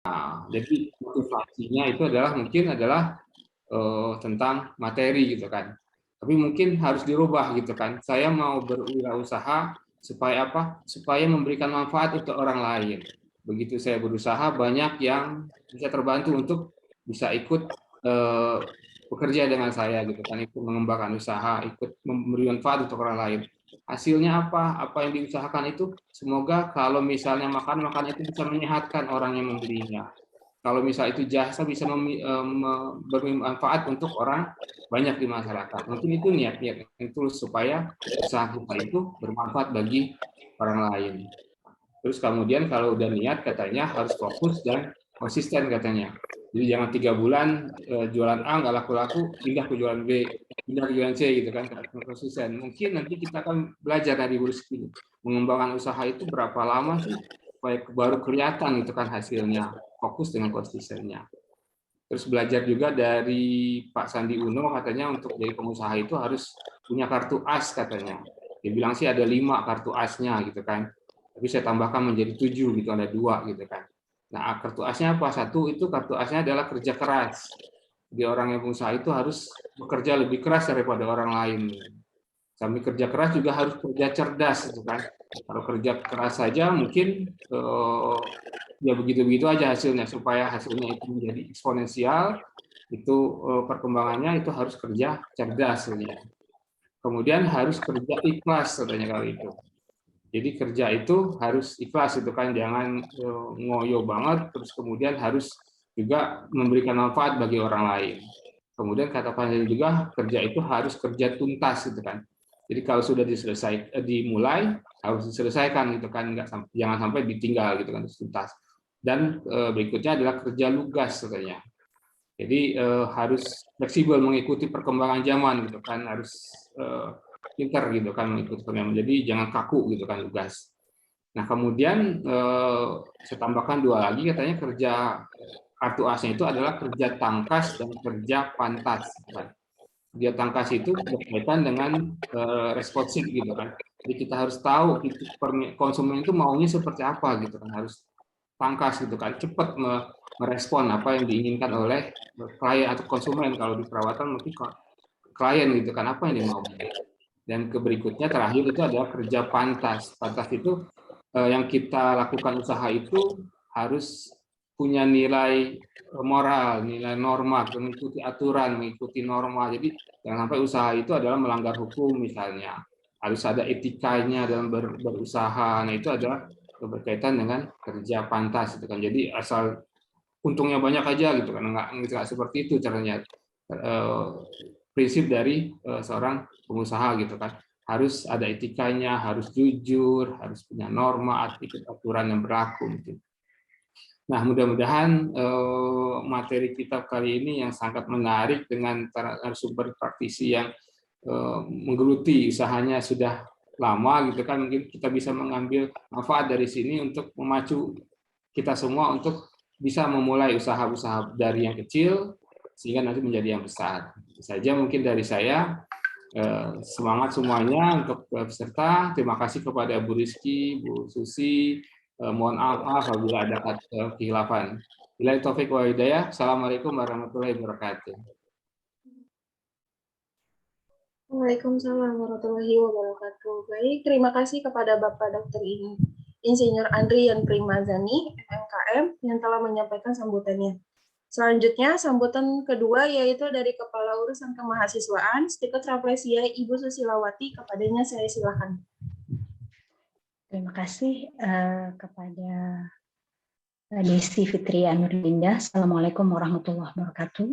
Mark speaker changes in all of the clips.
Speaker 1: Nah, jadi motivasinya itu adalah mungkin adalah tentang materi gitu kan. Tapi mungkin harus dirubah gitu kan. Saya mau berwirausaha supaya apa? Supaya memberikan manfaat untuk orang lain. Begitu saya berusaha, banyak yang bisa terbantu untuk bisa ikut eh, bekerja dengan saya gitu kan, ikut mengembangkan usaha, ikut memberi manfaat untuk orang lain. Hasilnya apa? Apa yang diusahakan itu semoga kalau misalnya makan itu bisa menyehatkan orang yang membelinya. Kalau misal itu jasa bisa bermanfaat untuk orang banyak di masyarakat. Mungkin itu niat-niat yang tulus supaya usaha kita itu bermanfaat bagi orang lain. Terus kemudian kalau udah niat katanya harus fokus dan konsisten katanya. Jadi jangan 3 bulan jualan A nggak laku-laku, pindah ke jualan B, pindah ke jualan C gitu kan, konsisten. Mungkin nanti kita akan belajar dari Bu Rizky. Mengembangkan usaha itu berapa lama sih supaya baru kelihatan itu kan hasilnya. Fokus dengan konsistennya. Terus belajar juga dari Pak Sandi Uno katanya untuk jadi pengusaha itu harus punya kartu as katanya. Dia bilang sih ada 5 kartu asnya gitu kan. Tapi saya tambahkan menjadi 7 gitu, ada 2 gitu kan. Nah, kartu asnya apa? Satu itu kartu asnya adalah kerja keras. Jadi orang yang pengusaha itu harus bekerja lebih keras daripada orang lain. Sambil kerja keras juga harus kerja cerdas gitu kan. Kalau kerja keras saja mungkin ya begitu-begitu aja hasilnya, supaya hasilnya itu menjadi eksponensial, itu perkembangannya itu harus kerja cerdas sebenarnya. Kemudian harus kerja ikhlas katanya kali itu. Jadi kerja itu harus ikhlas itu kan, jangan ngoyo banget, terus kemudian harus juga memberikan manfaat bagi orang lain. Kemudian katakan juga kerja itu harus kerja tuntas gitu kan. Jadi kalau sudah dimulai harus diselesaikan gitu kan, jangan sampai ditinggal gitu kan, harus tuntas. Dan berikutnya adalah kerja lugas katanya. Jadi harus fleksibel mengikuti perkembangan zaman gitu kan, harus pintar gitu kan mengikuti perkembangan. Jadi jangan kaku gitu kan, lugas. Nah kemudian saya tambahkan 2 lagi katanya, kerja kartu asnya itu adalah kerja tangkas dan kerja pantas. Kan. Kerja tangkas itu berkaitan dengan responsif gitu kan. Jadi kita harus tahu konsumen itu maunya seperti apa gitu kan, harus tangkas gitu kan, cepat merespon apa yang diinginkan oleh klien atau konsumen. Kalau di perawatan mungkin klien gitu kan, apa yang dia mau. Dan berikutnya terakhir itu adalah kerja pantas. Pantas itu yang kita lakukan usaha itu harus punya nilai moral, nilai norma, mengikuti aturan, mengikuti norma. Jadi jangan sampai usaha itu adalah melanggar hukum misalnya. Harus ada etikanya dalam berusaha. Nah itu adalah berkaitan dengan kerja pantas itu kan. Jadi asal untungnya banyak aja gitu kan, nggak seperti itu caranya. Prinsip dari seorang pengusaha gitu kan, harus ada etikanya, harus jujur, harus punya norma, aturan yang berlaku gitu. Nah, mudah-mudahan materi kita kali ini yang sangat menarik dengan sumber praktisi yang menggeluti usahanya sudah lama gitu kan, mungkin kita bisa mengambil manfaat dari sini untuk memacu kita semua untuk bisa memulai usaha-usaha dari yang kecil sehingga nanti menjadi yang besar. Itu saja mungkin dari saya. Semangat semuanya untuk peserta. Terima kasih kepada Bu Rizky, Bu Susi. Mohon maaf apabila ada kehilafan. Bila taufik wa hidayah. Assalamualaikum warahmatullahi wabarakatuh.
Speaker 2: Waalaikumsalam warahmatullahi wabarakatuh. Baik, terima kasih kepada Bapak Dr. Insinyur Andrian Primazani, MKM, yang telah menyampaikan sambutannya. Selanjutnya, sambutan kedua yaitu dari Kepala Urusan Kemahasiswaan, Stikot Rafflesia, Ibu Susilawati, kepadanya saya silakan.
Speaker 3: Terima kasih kepada Desi Fitri Anurinda. Assalamualaikum warahmatullahi wabarakatuh.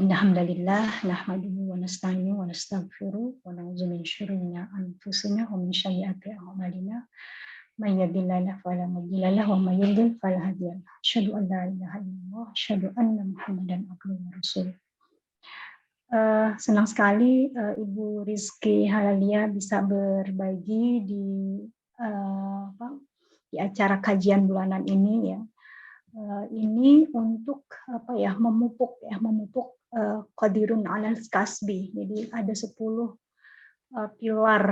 Speaker 3: Inna hamdalillah nahmaduhu wa nasta'inu wa nastaghfiruh wa na'udzu min syururi anfusina wa min sayyiati a'malina. May yahdihillahu fala mudilla lahu wa may yudlil fala hadiya lahu. Asyhadu an la ilaha illallah, asyhadu anna Muhammadan abduhu wa rasuluh. Senang sekali Ibu Rizky Halalia bisa berbagi di acara kajian bulanan ini ya. Ini untuk memupuk qadirun 'alal kasbi. Jadi ada 10 pilar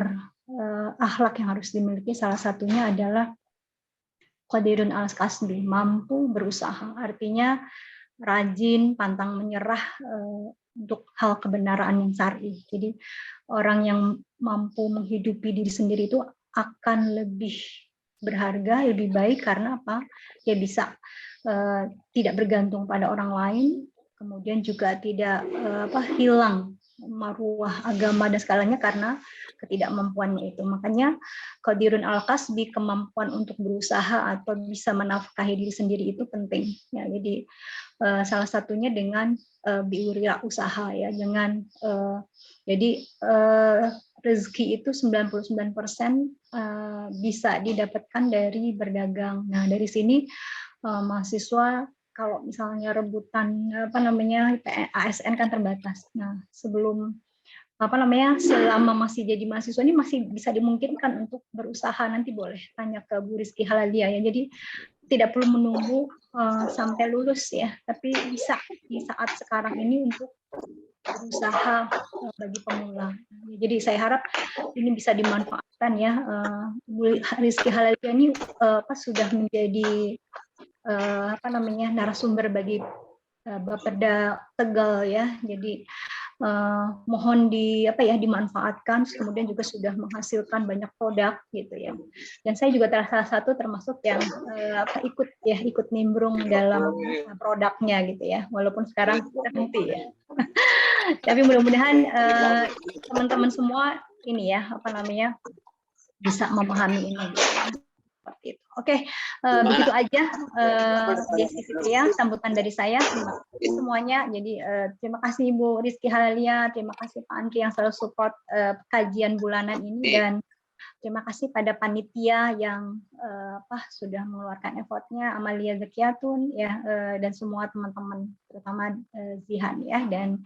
Speaker 3: akhlak yang harus dimiliki. Salah satunya adalah qadirun al kasbi, mampu berusaha, artinya rajin, pantang menyerah untuk hal kebenaran yang syar'i. Jadi orang yang mampu menghidupi diri sendiri itu akan lebih berharga, lebih baik karena apa? Dia bisa tidak bergantung pada orang lain, kemudian juga tidak hilang maruah agama dan segalanya karena ketidakmampuannya itu. Makanya qadirun al-kasbi, kemampuan untuk berusaha atau bisa menafkahi diri sendiri itu penting. Ya, jadi salah satunya dengan usaha ya, dengan jadi rezeki itu 99% bisa didapatkan dari berdagang. Nah, dari sini mahasiswa kalau misalnya rebutan ASN kan terbatas. Nah, selama masih jadi mahasiswa ini masih bisa dimungkinkan untuk berusaha. Nanti boleh tanya ke Bu Rizky Halalia ya. Jadi tidak perlu menunggu sampai lulus ya, tapi bisa di saat sekarang ini untuk berusaha bagi pemula. Jadi saya harap ini bisa dimanfaatkan ya. Bu Rizky Halalia ini sudah menjadi narasumber bagi Bapeda Tegal ya. Jadi mohon dimanfaatkan, kemudian juga sudah menghasilkan banyak produk gitu ya. Dan saya juga salah satu termasuk yang ikut nimbrung dalam produknya gitu ya, walaupun sekarang terhenti ya. Tapi mudah-mudahan teman-teman semua ini ya bisa memahami ini gitu. Seperti itu. Oke, begitu aja Desi Fitria, sambutan dari saya. Terima kasih semuanya. Jadi terima kasih Ibu Rizky Halalia, terima kasih Pak Andri yang selalu support kajian bulanan ini, dan terima kasih pada panitia yang sudah mengeluarkan effortnya, Amalia Zakiatun ya, dan semua teman-teman, terutama Zihan ya, dan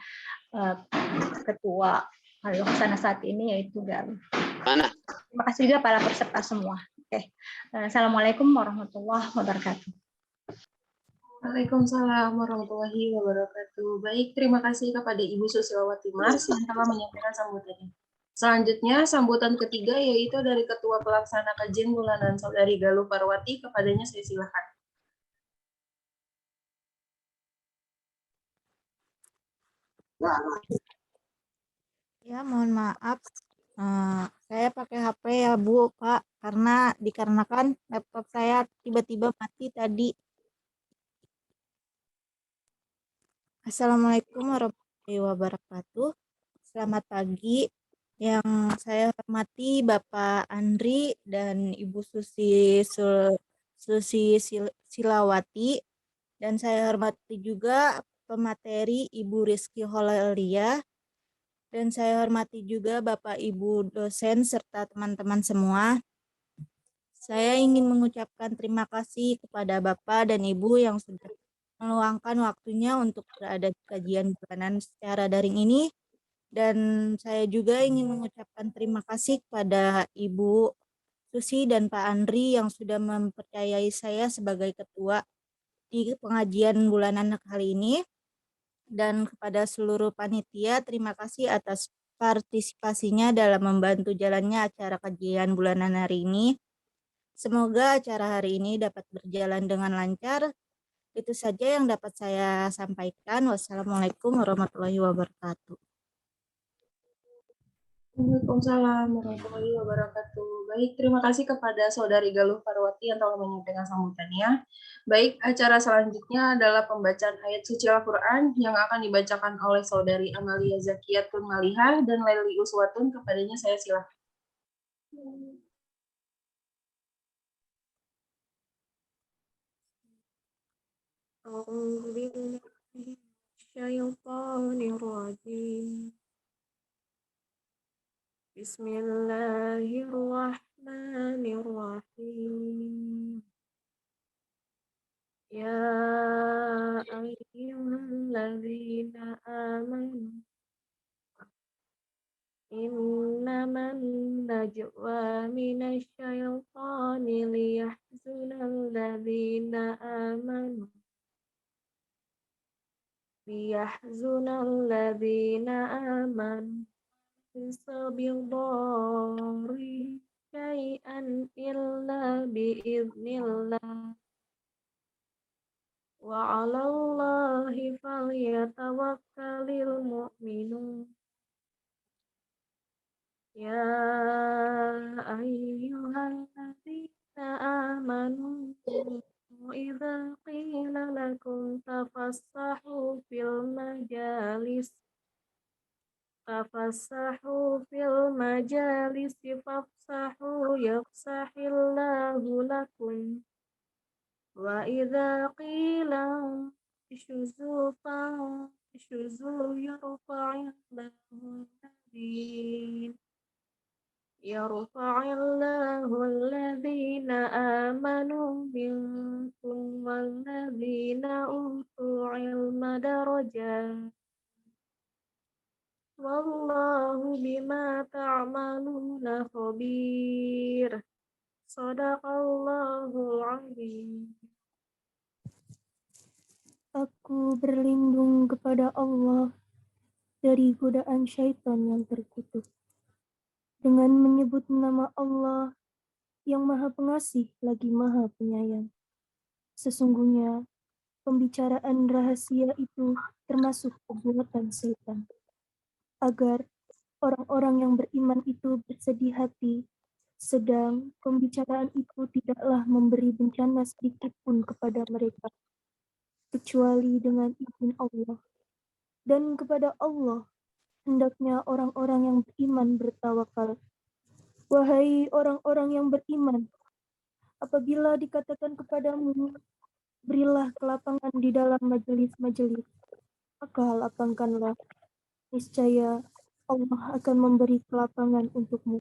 Speaker 3: ketua Al-Husana saat ini yaitu Galuh. Terima kasih juga para peserta semua. Oke. Assalamualaikum warahmatullahi wabarakatuh.
Speaker 2: Waalaikumsalam warahmatullahi wabarakatuh. Baik, terima kasih kepada Ibu Susilawati Mars yang telah menyampaikan sambutannya. Selanjutnya, sambutan ketiga yaitu dari Ketua Pelaksana Kajian Bulanan Saudari Galuh Parwati. Kepadanya saya silakan.
Speaker 4: Ya, mohon maaf. Saya pakai HP ya Bu, Pak, dikarenakan laptop saya tiba-tiba mati tadi. Assalamualaikum warahmatullahi wabarakatuh. Selamat pagi. Yang saya hormati Bapak Andri dan Ibu Susi Silawati, dan saya hormati juga pemateri Ibu Rizky Halalia, dan saya hormati juga Bapak Ibu dosen serta teman-teman semua. Saya ingin mengucapkan terima kasih kepada Bapak dan Ibu yang sudah meluangkan waktunya untuk berada di kajian bulanan secara daring ini. Dan saya juga ingin mengucapkan terima kasih kepada Ibu Susi dan Pak Andri yang sudah mempercayai saya sebagai ketua di pengajian bulanan kali ini. Dan kepada seluruh panitia, terima kasih atas partisipasinya dalam membantu jalannya acara kajian bulanan hari ini. Semoga acara hari ini dapat berjalan dengan lancar. Itu saja yang dapat saya sampaikan. Wassalamualaikum warahmatullahi wabarakatuh.
Speaker 2: Waalaikumsalam warahmatullahi wabarakatuh. Baik, terima kasih kepada Saudari Galuh Parwati yang telah menyampaikan sambutannya. Baik, acara selanjutnya adalah pembacaan ayat suci Al-Quran yang akan dibacakan oleh Saudari Amalia Zakiyatun Malihah dan Laili Uswatun. Kepadanya saya silakan.
Speaker 5: Bismillahirrahmanirrahim. Ya ayyuhalladzina amanu innaman najwa minasyaitani liyahzunalladzina amanu bisabil dhari شيئا إلا بإذن الله وعلى الله فليتوكل المؤمنون يا أيها الذين آمنوا إذا قيل لكم تفسحوا في المجالس فافسحوا يفسح الله لكم وإذا قيل انشزوا فانشزوا يرفع الله الذين آمنوا منكم والذين أوتوا العلم درجات والله بما تعملون خبير Sadaqallahul azim.
Speaker 6: Aku berlindung kepada Allah dari godaan syaitan yang terkutuk. Dengan menyebut nama Allah yang Maha Pengasih lagi Maha Penyayang. Sesungguhnya pembicaraan rahasia itu termasuk perbuatan syaitan. Agar orang-orang yang beriman itu bersedih hati, sedang pembicaraan itu tidaklah memberi bencana sedikit pun kepada mereka, kecuali dengan izin Allah. Dan kepada Allah hendaknya orang-orang yang beriman bertawakal. Wahai orang-orang yang beriman, apabila dikatakan kepadamu, berilah kelapangan di dalam majelis-majelis, maka lapangkanlah. Niscaya Allah akan memberi kelapangan untukmu.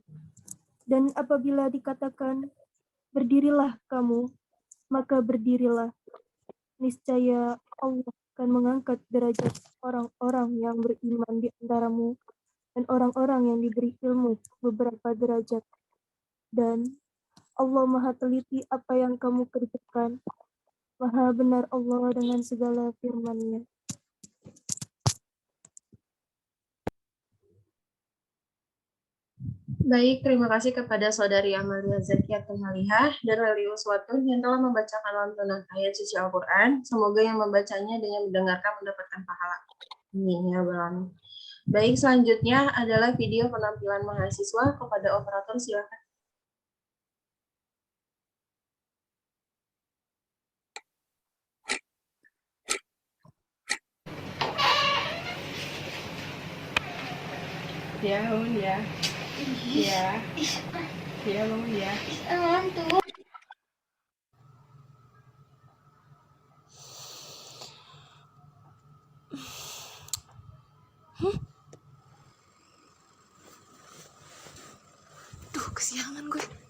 Speaker 6: Dan apabila dikatakan, berdirilah kamu, maka berdirilah. Niscaya Allah akan mengangkat derajat orang-orang yang beriman di antaramu dan orang-orang yang diberi ilmu beberapa derajat. Dan Allah Maha teliti apa yang kamu kerjakan. Maha benar Allah dengan segala firman-Nya.
Speaker 2: Baik, terima kasih kepada Saudari Amalia Zakiatul Malihah dan Leli Uswatun yang telah membacakan lantunan ayat suci Al-Quran. Semoga yang membacanya dan yang mendengarkan mendapatkan pahala. Amin ya rabbal alamin. Baik, selanjutnya adalah video penampilan mahasiswa. Kepada operator silakan.
Speaker 7: Ya, bangun ya. Ya. Ya, bangun ya.
Speaker 8: Duh, kesiangan gue.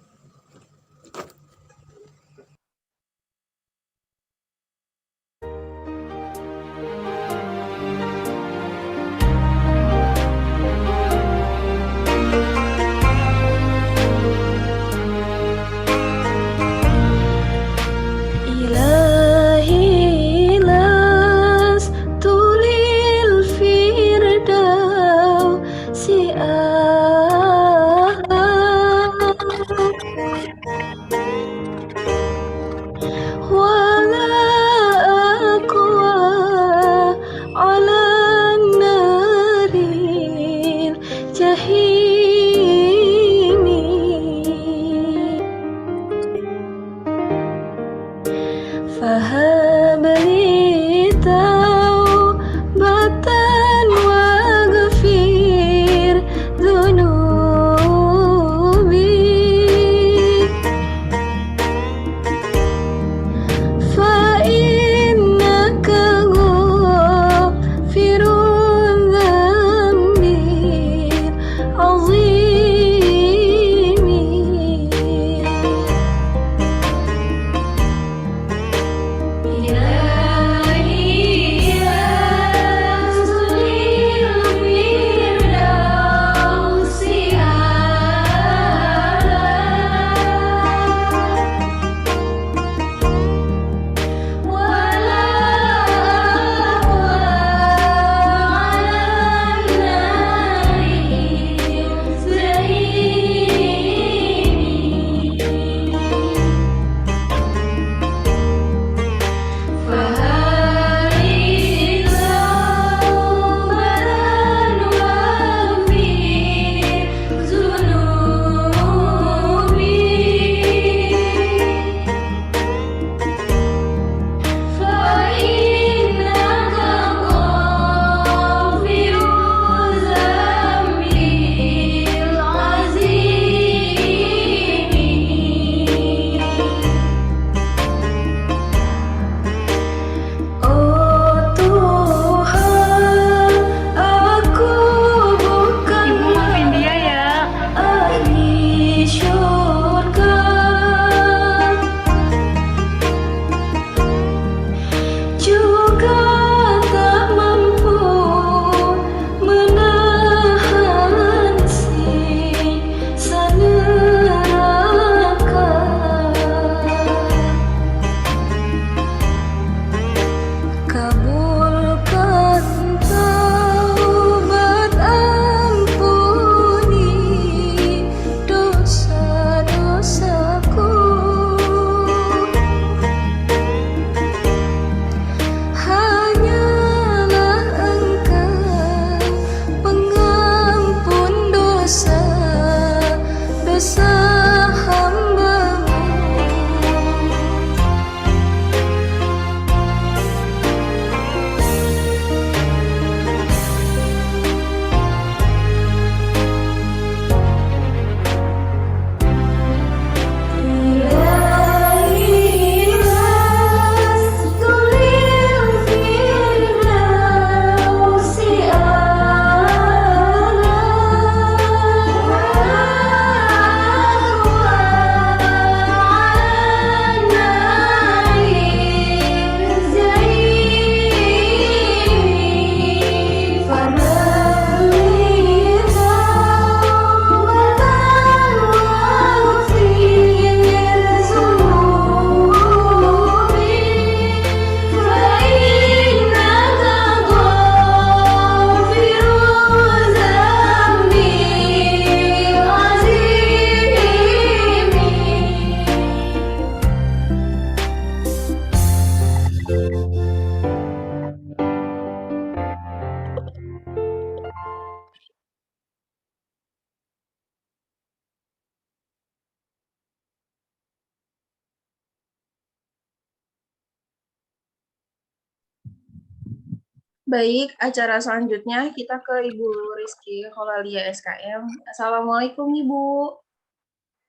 Speaker 2: Baik, acara selanjutnya kita ke Ibu Rizky Holalia SKM. Assalamualaikum Ibu.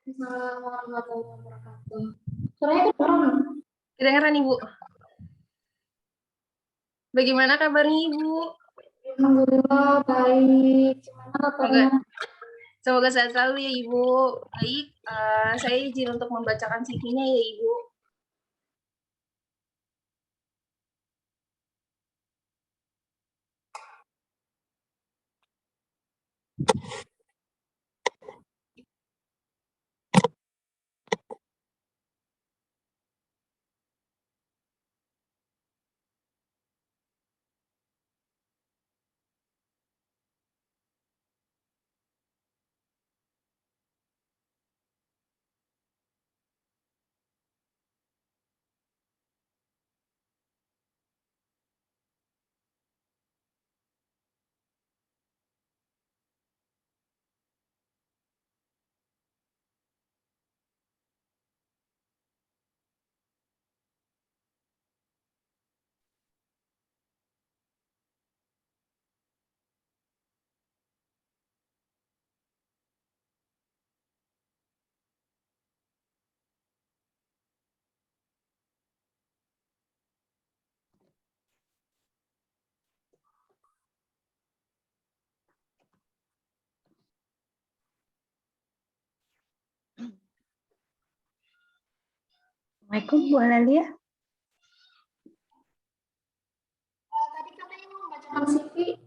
Speaker 9: Assalamualaikum warahmatullahi wabarakatuh. Suaranya kedengeran?
Speaker 2: Kedengeran Ibu? Bagaimana kabarnya Ibu?
Speaker 9: Alhamdulillah baik. Gimana kabarnya?
Speaker 2: Semoga sehat selalu ya Ibu. Baik, saya izin untuk membacakan CV-nya ya Ibu.
Speaker 3: Assalamualaikum Bu Alalia.
Speaker 9: Tadi katanya mau membacakan CV.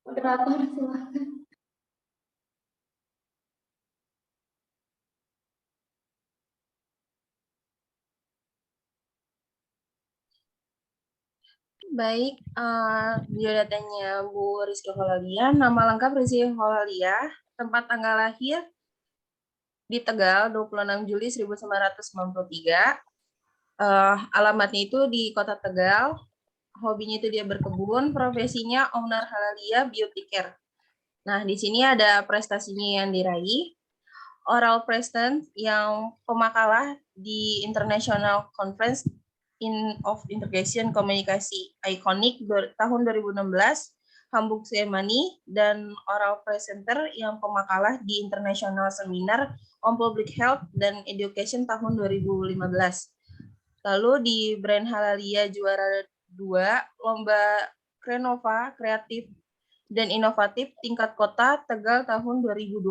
Speaker 9: Moderator, silahkan.
Speaker 2: Baik, biodatanya Bu Rizky Holalia, nama lengkap Rizky Holalia, tempat tanggal lahir di Tegal 26 Juli 1993, alamatnya itu di Kota Tegal, hobinya itu dia berkebun, profesinya owner Halalia Beauty Care. Nah, di sini ada prestasinya yang diraih, oral present yang pemakalah di International Conference of Integration Komunikasi Iconic tahun 2016, Hamburg Germany, dan oral presenter yang pemakalah di International Seminar on Public Health dan Education tahun 2015. Lalu di brand Halalia juara 2 lomba Krenova kreatif dan inovatif tingkat kota Tegal tahun 2022.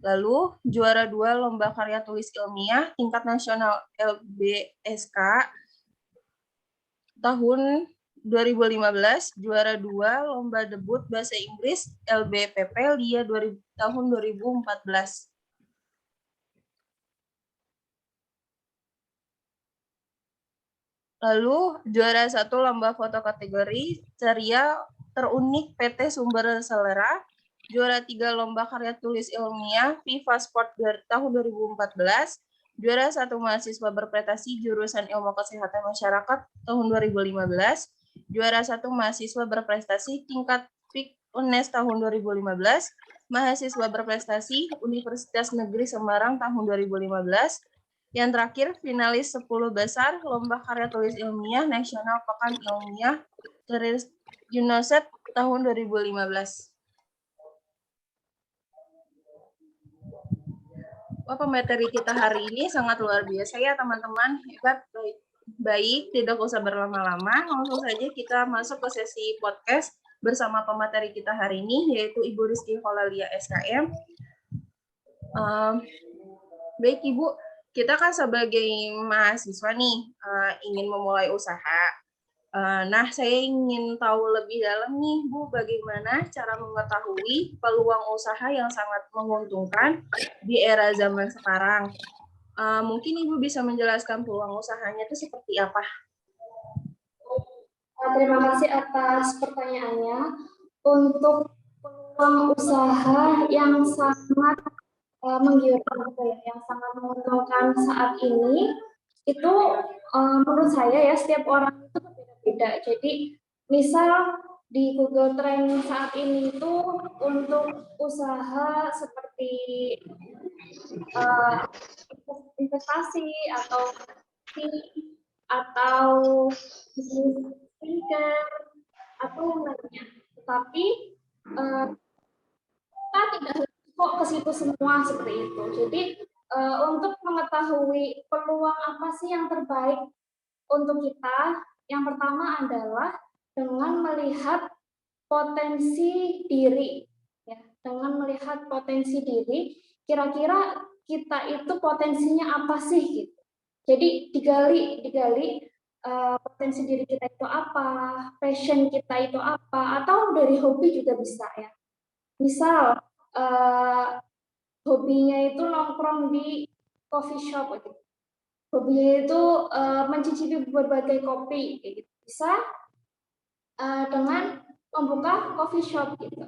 Speaker 2: Lalu juara 2 lomba karya tulis ilmiah tingkat nasional LBSK tahun 2015, juara 2 lomba debut bahasa Inggris LBPP LIA tahun 2014. Lalu juara 1 lomba foto kategori ceria terunik PT Sumber Selera, juara 3 lomba karya tulis ilmiah Viva Sport tahun 2014, juara 1 mahasiswa berprestasi jurusan Ilmu Kesehatan Masyarakat tahun 2015, juara 1 mahasiswa berprestasi tingkat FIK UNES tahun 2015, mahasiswa berprestasi Universitas Negeri Semarang tahun 2015, yang terakhir, finalis 10 besar Lomba Karya Tulis Ilmiah Nasional Pekan Ilmiah Turis UNOSET tahun 2015. Wah, pemateri kita hari ini sangat luar biasa ya teman-teman. Hebat, baik, tidak usah berlama-lama. Langsung saja kita masuk ke sesi podcast bersama pemateri kita hari ini, yaitu Ibu Rizky Holalia SKM. Baik Ibu, kita kan sebagai mahasiswa nih ingin memulai usaha. Nah, saya ingin tahu lebih dalam nih, Bu, bagaimana cara mengetahui peluang usaha yang sangat menguntungkan di era zaman sekarang. Mungkin Ibu bisa menjelaskan peluang usahanya itu seperti apa?
Speaker 9: Terima kasih atas pertanyaannya. Untuk peluang usaha yang sangat menggiurkan, yang sangat menguntungkan saat ini, itu menurut saya ya setiap orang itu berbeda-beda. Jadi misal di Google Trend saat ini itu untuk usaha seperti investasi atau bisnis pendidikan atau yang lainnya. Tetapi kita tidak harus kok ke situ semua seperti itu. Jadi untuk mengetahui peluang apa sih yang terbaik untuk kita, yang pertama adalah dengan melihat potensi diri, ya. Dengan melihat potensi diri, kira-kira kita itu potensinya apa sih gitu. Jadi digali potensi diri kita itu apa, passion kita itu apa, atau dari hobi juga bisa ya. Misal hobinya itu nongkrong di coffee shop gitu. Hobinya itu mencicipi berbagai kopi gitu. Bisa dengan membuka coffee shop gitu.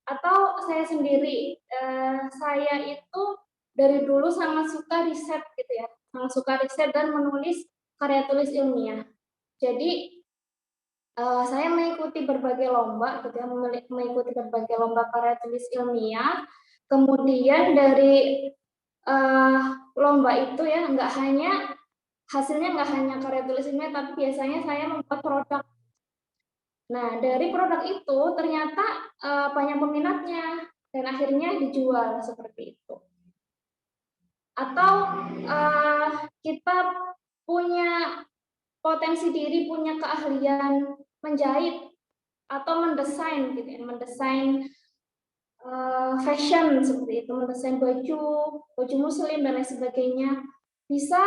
Speaker 9: Atau saya sendiri, saya itu dari dulu sangat suka riset gitu ya, sangat suka riset dan menulis karya tulis ilmiah. Jadi saya mengikuti berbagai lomba gitu ya, mengikuti berbagai lomba karya tulis ilmiah. Kemudian dari lomba itu ya, hasilnya nggak hanya karya tulis ilmiah, tapi biasanya saya membuat produk. Nah, dari produk itu ternyata banyak peminatnya dan akhirnya dijual seperti itu. Atau kita punya potensi diri, punya keahlian menjahit atau mendesain gitu ya, mendesain fashion seperti itu, mendesain baju muslim dan lain sebagainya. Bisa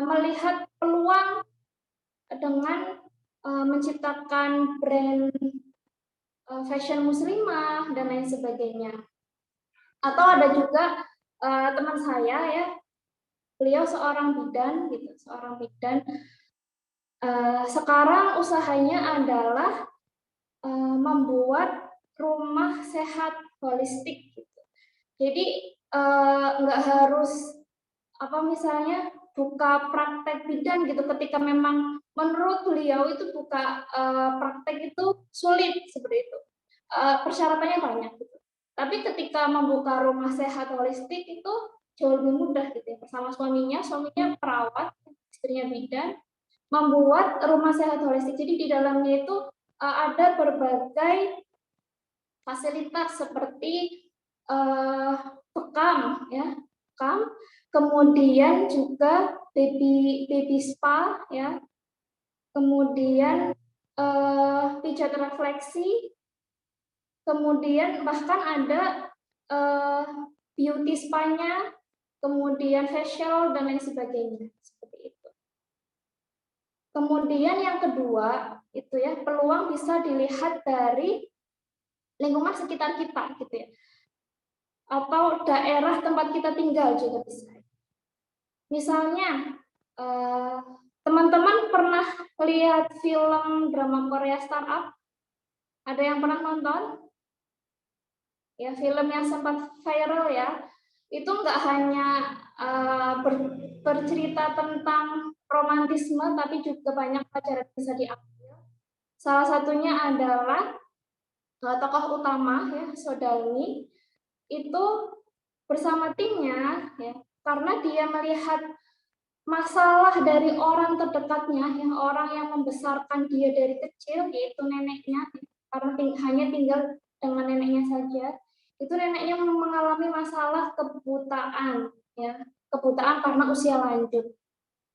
Speaker 9: melihat peluang dengan menciptakan brand fashion muslimah dan lain sebagainya. Atau ada juga teman saya ya, beliau seorang bidan gitu, seorang bidan. Sekarang usahanya adalah membuat rumah sehat holistik gitu. Jadi nggak harus misalnya buka praktek bidan gitu, ketika memang menurut beliau itu buka praktek itu sulit seperti itu, persyaratannya banyak gitu. Tapi ketika membuka rumah sehat holistik itu jauh lebih mudah gitu ya. Bersama suaminya perawat, istrinya bidan, membuat rumah sehat holistik. Jadi di dalamnya itu ada berbagai fasilitas seperti bekam ya, bekam, kemudian juga baby spa ya, kemudian pijat refleksi, kemudian bahkan ada beauty spa-nya, kemudian facial dan lain sebagainya seperti itu. Kemudian yang kedua itu ya, peluang bisa dilihat dari lingkungan sekitar kita gitu ya, atau daerah tempat kita tinggal juga bisa. Misalnya teman-teman pernah lihat film drama Korea Startup? Ada yang pernah nonton? Ya, film yang sempat viral ya. Itu nggak hanya bercerita tentang romantisme, tapi juga banyak pelajaran yang bisa diambil. Salah satunya adalah tokoh utama ya, Sodalmi, itu bersama timnya ya, karena dia melihat masalah dari orang terdekatnya, yang orang yang membesarkan dia dari kecil, yaitu neneknya, karena hanya tinggal dengan neneknya saja. Itu neneknya mengalami masalah kebutaan ya, kebutaan karena usia lanjut.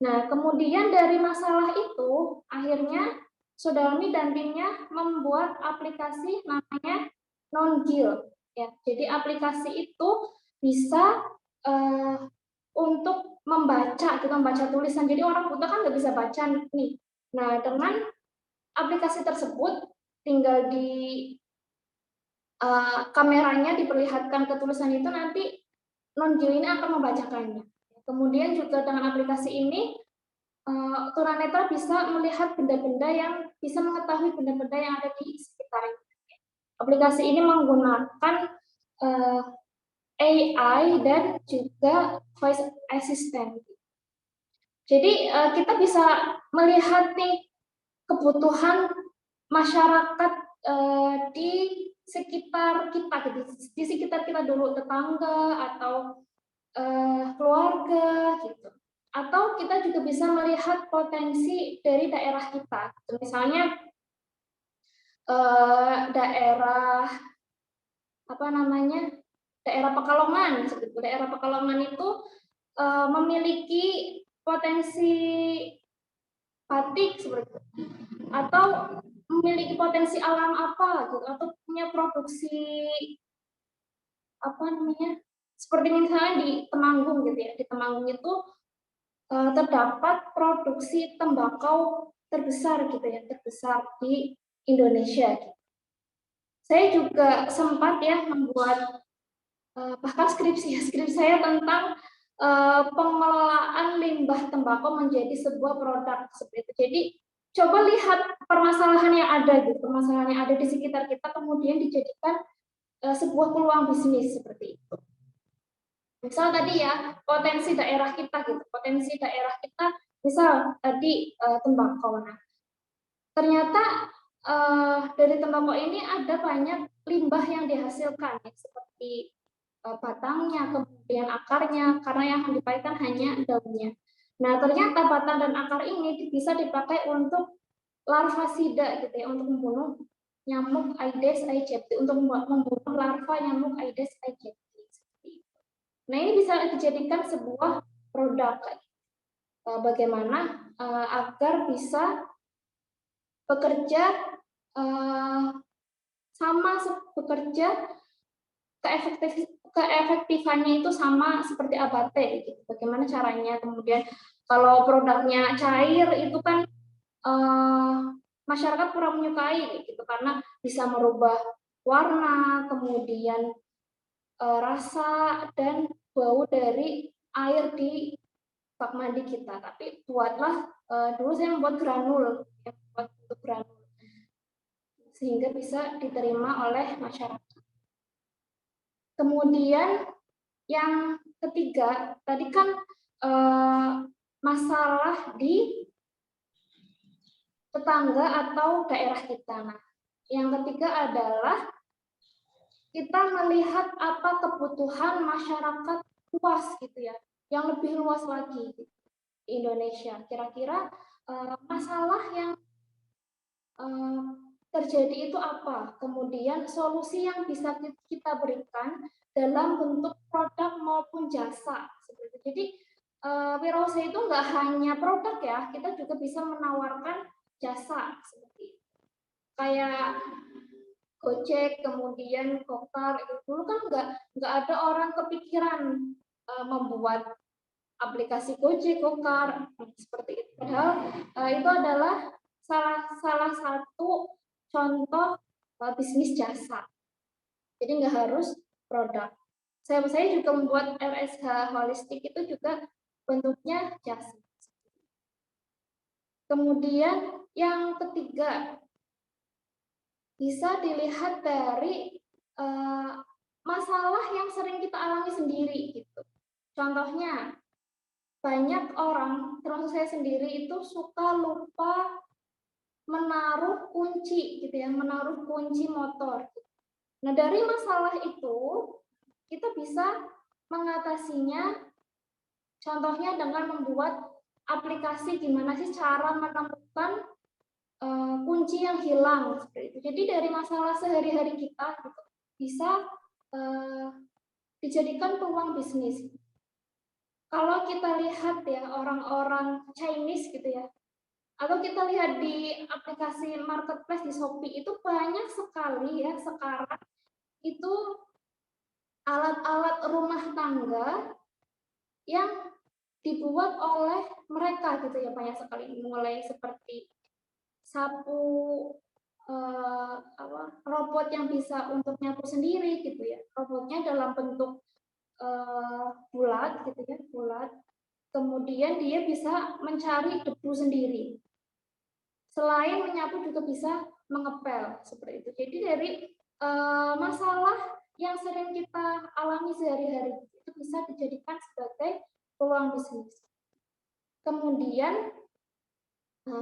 Speaker 9: Nah, kemudian dari masalah itu akhirnya Sodalmi dan timnya membuat aplikasi namanya Non-Gil ya. Jadi aplikasi itu bisa untuk membaca tulisan. Jadi orang buta kan nggak bisa baca nih. Nah, dengan aplikasi tersebut tinggal di kameranya diperlihatkan ke tulisan itu, nanti Non-Gil ini akan membacakannya. Kemudian juga dengan aplikasi ini tunanetra bisa melihat benda-benda yang bisa mengetahui benda-benda yang ada di sekitarnya. Aplikasi ini menggunakan AI dan juga voice assistant. Jadi kita bisa melihat nih kebutuhan masyarakat di sekitar kita, di sekitar kita dulu, tetangga atau keluarga gitu. Atau kita juga bisa melihat potensi dari daerah kita. Misalnya daerah daerah Pekalongan. Daerah Pekalongan itu memiliki potensi batik seperti itu, atau memiliki potensi alam apa gitu, atau punya produksi seperti misalnya di Temanggung gitu ya. Di Temanggung itu terdapat produksi tembakau terbesar gitu ya, terbesar di Indonesia. Saya juga sempat ya membuat bahkan skripsi saya tentang pengelolaan limbah tembakau menjadi sebuah produk seperti itu. Jadi coba lihat permasalahan yang ada gitu, permasalahan yang ada di sekitar kita, kemudian dijadikan sebuah peluang bisnis seperti itu. Misal tadi ya, potensi daerah kita gitu, potensi daerah kita misal tadi tembakau. Nah, ternyata dari tembakau ini ada banyak limbah yang dihasilkan ya, seperti batangnya, kemudian akarnya, karena yang dipakai hanya daunnya. Nah, ternyata batang dan akar ini bisa dipakai untuk larvasida gitu ya, untuk membunuh nyamuk Aedes aegypti, untuk membunuh larva nyamuk Aedes aegypti. Nah, ini bisa dijadikan sebuah produk. Bagaimana agar bisa bekerja keefektifannya itu sama seperti abate gitu. Bagaimana caranya? Kemudian kalau produknya cair itu kan masyarakat kurang menyukai gitu, karena bisa merubah warna, kemudian rasa dan bau dari air di bak mandi kita. Tapi buatlah dulu saya membuat granul, sehingga bisa diterima oleh masyarakat. Kemudian yang ketiga, tadi kan masalah di tetangga atau daerah kita. Nah, yang ketiga adalah kita melihat apa kebutuhan masyarakat luas gitu ya, yang lebih luas lagi di Indonesia. Kira-kira masalah yang terjadi itu apa? Kemudian solusi yang bisa kita berikan dalam bentuk produk maupun jasa. Jadi wirausaha itu nggak hanya produk ya, kita juga bisa menawarkan jasa seperti itu. Kayak Gojek, kemudian Gokar, itu dulu kan nggak ada orang kepikiran membuat aplikasi Gojek, Gokar seperti itu. Padahal itu adalah salah satu contoh bisnis jasa. Jadi nggak harus produk. Saya juga membuat LSH holistik itu juga bentuknya jasa. Kemudian yang ketiga, bisa dilihat dari masalah yang sering kita alami sendiri gitu. Contohnya, banyak orang, termasuk saya sendiri, itu suka lupa menaruh kunci gitu ya, menaruh kunci motor. Nah, dari masalah itu kita bisa mengatasinya, contohnya dengan membuat aplikasi gimana sih cara menemukan kunci yang hilang seperti itu. Jadi dari masalah sehari-hari kita gitu, bisa dijadikan peluang bisnis. Kalau kita lihat ya orang-orang Chinese gitu ya, atau kita lihat di aplikasi marketplace di Shopee, itu banyak sekali ya sekarang itu alat-alat rumah tangga yang dibuat oleh mereka gitu ya, banyak sekali, mulai seperti sapu, robot yang bisa untuk nyapu sendiri gitu ya, robotnya dalam bentuk bulat gitu ya, bulat, kemudian dia bisa mencari debu sendiri. Selain menyapu juga bisa mengepel seperti itu. Jadi dari masalah yang sering kita alami sehari-hari itu bisa dijadikan sebagai peluang bisnis. Kemudian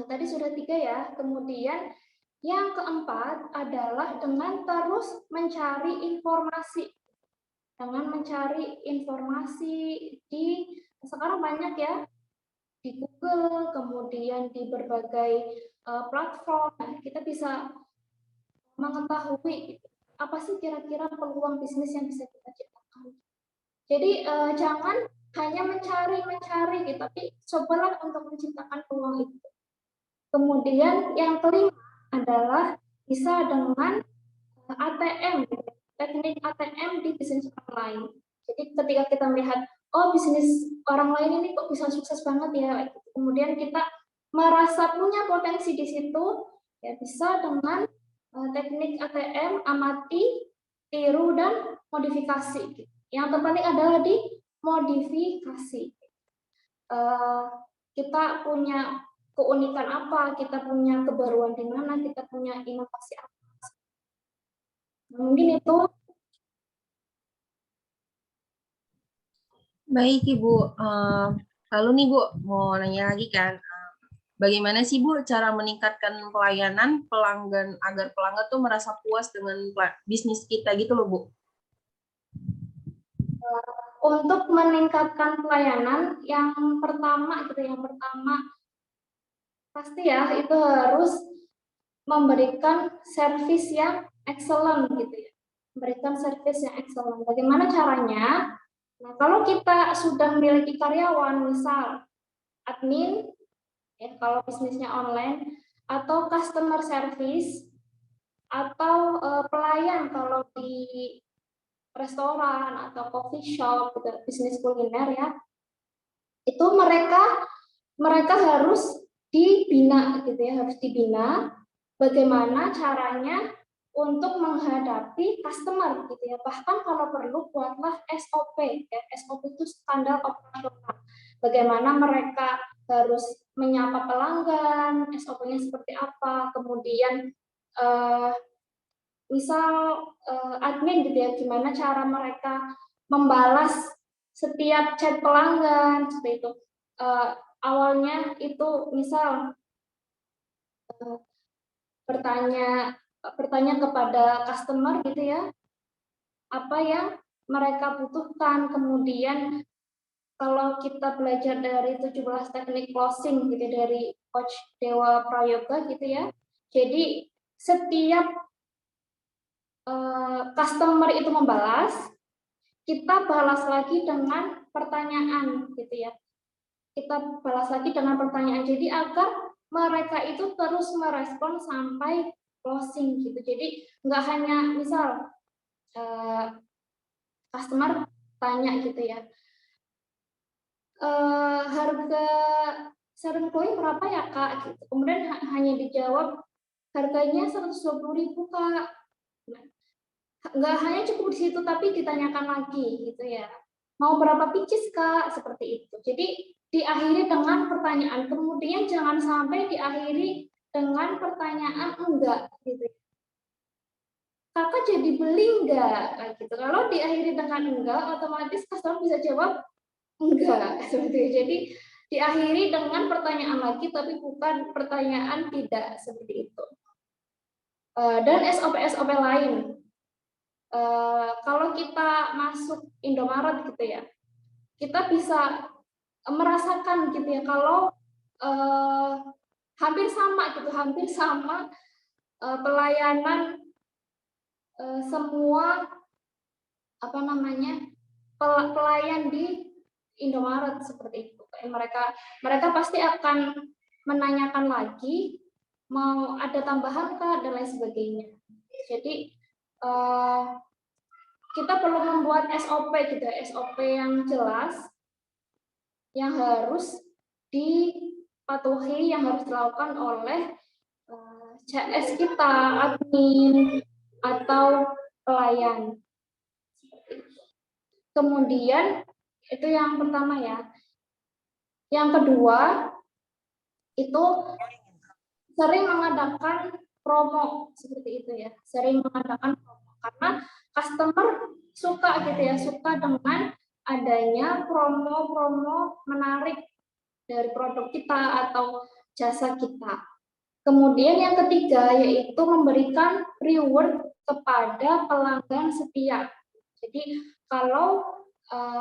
Speaker 9: tadi sudah 3 ya. Kemudian yang keempat adalah dengan terus mencari informasi. Dengan mencari informasi di sekarang banyak ya, di Google, kemudian di berbagai platform. Kita bisa mengetahui apa sih kira-kira peluang bisnis yang bisa kita ciptakan. Jadi jangan hanya mencari gitu, tapi cobalah untuk menciptakan peluang itu. Kemudian yang kelima adalah bisa dengan ATM, teknik ATM di bisnis orang lain. Jadi ketika kita melihat, oh bisnis orang lain ini kok bisa sukses banget ya, kemudian kita merasa punya potensi di situ, ya bisa dengan teknik ATM, amati, tiru, dan modifikasi. Yang terpenting adalah di modifikasi. Kita punya keunikan apa, kita punya kebaruan di mana, kita punya inovasi apa. Mungkin itu.
Speaker 2: Baik Ibu, lalu nih Bu, mau nanya lagi kan, bagaimana sih Bu cara meningkatkan pelayanan pelanggan agar pelanggan tuh merasa puas dengan bisnis kita gitu loh Bu?
Speaker 9: Untuk meningkatkan pelayanan, yang pertama pasti ya itu harus memberikan servis yang excellent gitu ya, memberikan servis yang excellent. Bagaimana caranya? Nah, kalau kita sudah memiliki karyawan, misal admin, ya kalau bisnisnya online, atau customer service, atau pelayan kalau di restoran atau coffee shop, gitu, bisnis kuliner ya, itu mereka harus dibina gitu ya, harus dibina bagaimana caranya untuk menghadapi customer gitu ya. Bahkan kalau perlu buatlah SOP ya. SOP itu standar operasional. Bagaimana mereka harus menyapa pelanggan, SOP-nya seperti apa, kemudian misal admin gitu ya, gimana cara mereka membalas setiap chat pelanggan seperti itu. Awalnya itu misal bertanya kepada customer gitu ya, apa yang mereka butuhkan. Kemudian kalau kita belajar dari 17 teknik closing gitu dari Coach Dewa Prayoga gitu ya, jadi setiap customer itu membalas, kita balas lagi dengan pertanyaan gitu ya, kita balas lagi dengan pertanyaan, jadi agar mereka itu terus merespon sampai closing gitu. Jadi nggak hanya misal customer tanya gitu ya, harga sarung koi berapa ya Kak? Gitu. Kemudian hanya dijawab harganya 120.000 Kak. Nah, nggak hanya cukup di situ, tapi ditanyakan lagi gitu ya, mau berapa pieces Kak? Seperti itu. Jadi diakhiri dengan pertanyaan, kemudian jangan sampai diakhiri dengan pertanyaan enggak gitu. Kakak jadi beli enggak? Gitu. Kalau diakhiri dengan enggak, otomatis customer bisa jawab enggak. Seperti itu. Jadi diakhiri dengan pertanyaan lagi, tapi bukan pertanyaan tidak, seperti itu. Dan SOP-SOP lain. Kalau kita masuk Indomaret gitu ya, kita bisa merasakan gitu ya, kalau hampir sama pelayanan semua pelayan di Indomaret seperti itu. Mereka pasti akan menanyakan lagi, mau ada tambahan kah dan lain sebagainya. Jadi kita perlu membuat SOP gitu, SOP yang jelas, yang harus dipatuhi, yang harus dilakukan oleh CS kita, admin, atau pelayan. Kemudian itu yang pertama ya. Yang kedua itu sering mengadakan promo seperti itu ya. Sering mengadakan promo karena customer suka gitu ya, suka dengan adanya promo-promo menarik dari produk kita atau jasa kita. Kemudian yang ketiga yaitu memberikan reward kepada pelanggan setia. Jadi kalau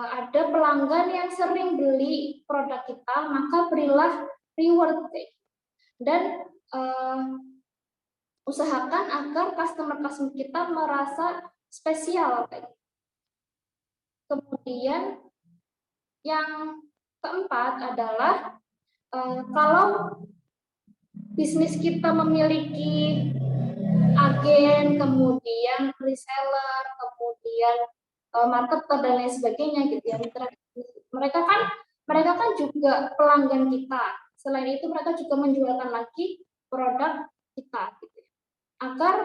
Speaker 9: ada pelanggan yang sering beli produk kita, maka berilah reward. Dan usahakan agar customer kita merasa spesial. Kemudian yang keempat adalah kalau bisnis kita memiliki agen, kemudian reseller, kemudian marketer dan lain sebagainya gitu ya. Mereka kan juga pelanggan kita. Selain itu mereka juga menjualkan lagi produk kita gitu ya. Agar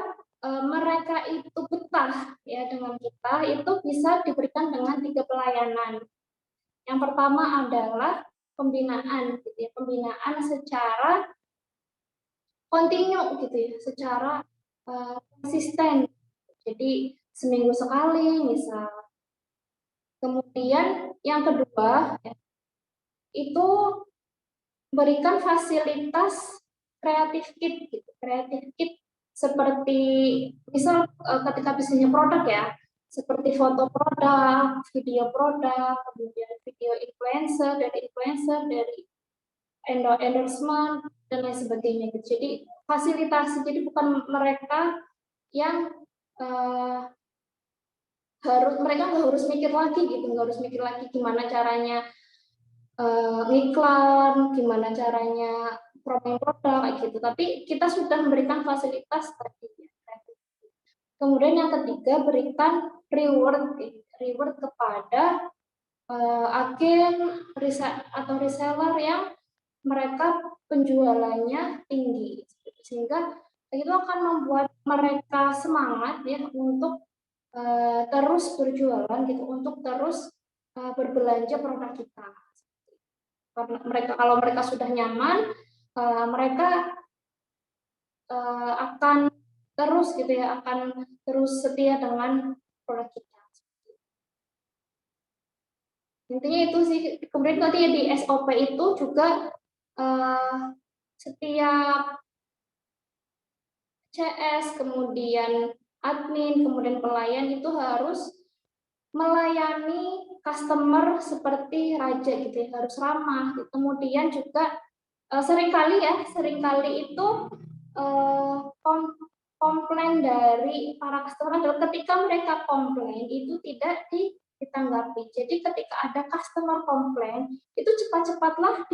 Speaker 9: mereka itu betah ya dengan kita, itu bisa diberikan dengan 3 pelayanan. Yang pertama adalah pembinaan gitu ya, pembinaan secara kontinu gitu ya, secara konsisten. Jadi seminggu sekali misal. Kemudian yang kedua ya, itu berikan fasilitas kreatif kit gitu. Kreatif kit seperti misal ketika bisnisnya produk ya, seperti foto produk, video produk, kemudian video influencer dari endorsement dan lain sebagainya gitu. Jadi fasilitasi, jadi bukan mereka yang mereka nggak harus mikir lagi gitu, nggak harus mikir lagi gimana caranya iklan, gimana caranya promosi produk gitu. Tapi kita sudah memberikan fasilitas tadi. Kemudian yang ketiga, berikan reward kepada agen atau reseller yang mereka penjualannya tinggi, sehingga itu akan membuat mereka semangat ya untuk terus berjualan gitu, untuk terus berbelanja produk kita. Karena kalau mereka sudah nyaman, mereka akan terus gitu ya, akan terus setia dengan produk kita. Intinya itu sih. Kemudian nanti di SOP itu juga setiap CS, kemudian admin, kemudian pelayan itu harus melayani customer seperti raja gitu ya, harus ramah. Kemudian juga seringkali itu komplain dari para customer adalah ketika mereka komplain itu tidak ditanggapi. Jadi ketika ada customer komplain itu cepat-cepatlah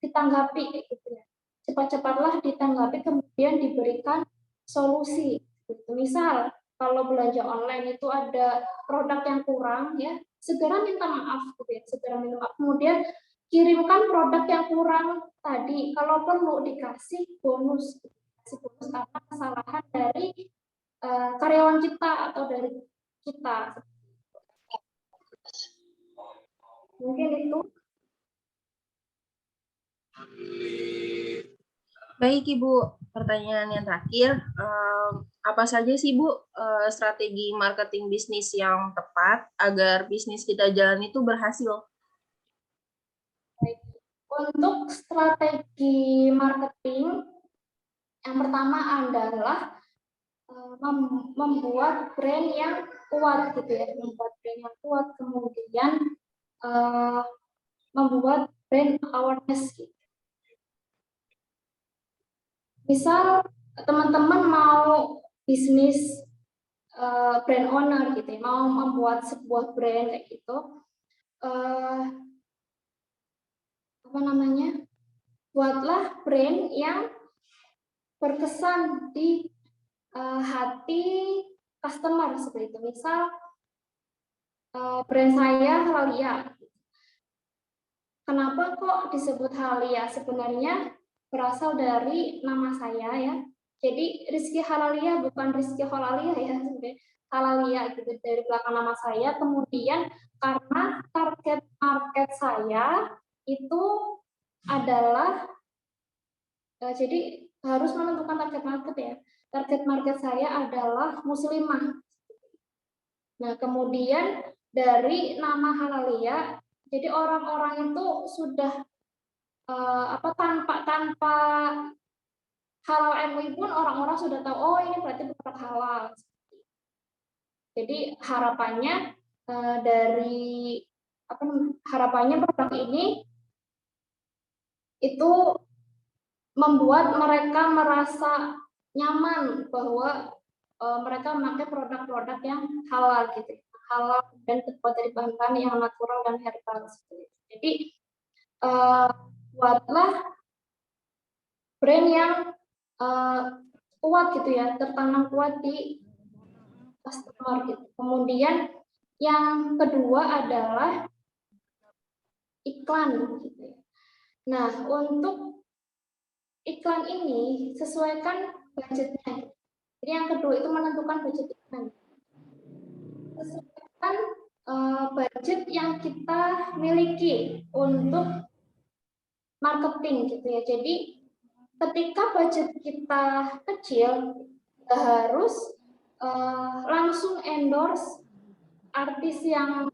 Speaker 9: ditanggapi gitu ya. Cepat-cepatlah ditanggapi, kemudian diberikan solusi. Misal kalau belanja online itu ada produk yang kurang ya, segera minta maaf gitu ya, segera minta maaf. Kemudian kirimkan produk yang kurang tadi, kalau perlu dikasih bonus karena kesalahan dari karyawan kita atau dari kita. Mungkin itu.
Speaker 2: Baik Ibu, pertanyaan yang terakhir, apa saja sih Bu strategi marketing bisnis yang tepat agar bisnis kita jalan itu berhasil?
Speaker 9: Baik. Untuk strategi marketing, yang pertama adalah membuat brand yang kuat gitu ya, membuat brand yang kuat, kemudian membuat brand awareness gitu. Misal teman-teman mau bisnis brand owner gitu ya, mau membuat sebuah brand kayak gitu, buatlah brand yang berkesan di hati customer seperti itu. Misal brand saya Halia. Kenapa kok disebut Halia? Sebenarnya berasal dari nama saya ya. Jadi Rizky Halalia bukan Rizky Halalia ya, Halalia gitu dari belakang nama saya. Kemudian karena target market saya itu adalah jadi harus menentukan target market ya. Target market saya adalah muslimah. Nah, kemudian dari nama Halalia, jadi orang-orang itu sudah tanpa halal MUI pun orang-orang sudah tahu, oh ini berarti produk halal. Jadi harapannya harapannya produk ini itu membuat mereka merasa nyaman bahwa mereka memakai produk-produk yang halal gitu, halal dan terbuat dari bahan-bahan yang natural dan herbal. Jadi buatlah brand yang kuat gitu ya, tertanam kuat di customer gitu. Kemudian yang kedua adalah iklan gitu ya. Nah, untuk iklan ini sesuaikan budgetnya. Jadi yang kedua itu menentukan budget iklan. Sesuaikan budget yang kita miliki untuk marketing gitu ya. Jadi ketika budget kita kecil, kita harus langsung endorse artis yang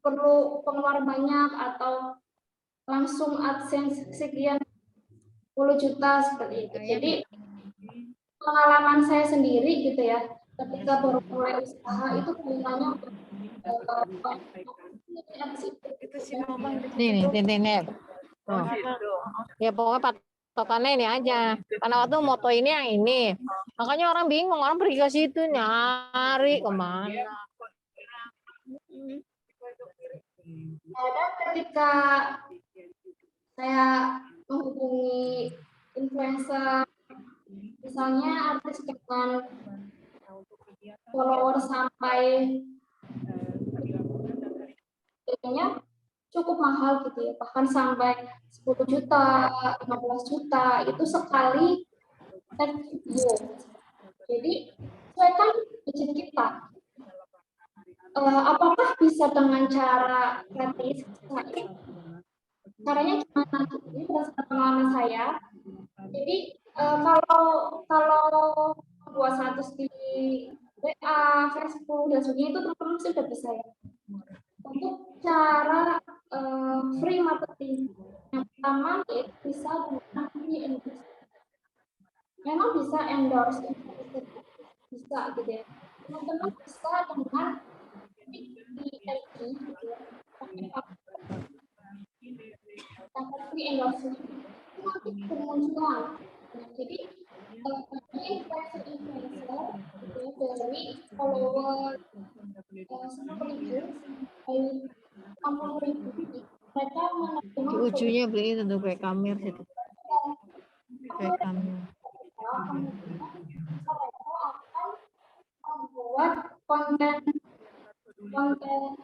Speaker 9: perlu pengeluaran banyak atau langsung AdSense sekian puluh juta seperti itu. Jadi pengalaman saya sendiri gitu ya, ketika baru mulai usaha itu biasanya
Speaker 10: nih oh. Ya pokoknya patokannya ini aja, karena waktu moto ini yang ini, makanya orang bingung, orang pergi ke situ nyari kemana.
Speaker 9: Dan ketika saya menghubungi influencer, misalnya artis dengan follower sampai cukup mahal gitu ya, bahkan sampai 10 juta, 15 juta itu sekali video. Jadi sesuaikan budget kita. Apakah bisa dengan cara gratis? Caranya gimana? Ini berdasarkan pengalaman saya. Jadi kalau buat status di WA, Facebook dan sebagainya itu teman-teman sudah bisa ya. Untuk cara free marketing yang pertama itu bisa dengan free endorse. Memang bisa endorse, bisa gitu ya. Teman-teman bisa dengan di IG gitu ya. Free endorse itu nanti bermunculan. Jadi influencer dari follower 10.000 mereka
Speaker 10: Di ujungnya beli itu kayak kamera situ. Kayak kamera.
Speaker 9: membuat konten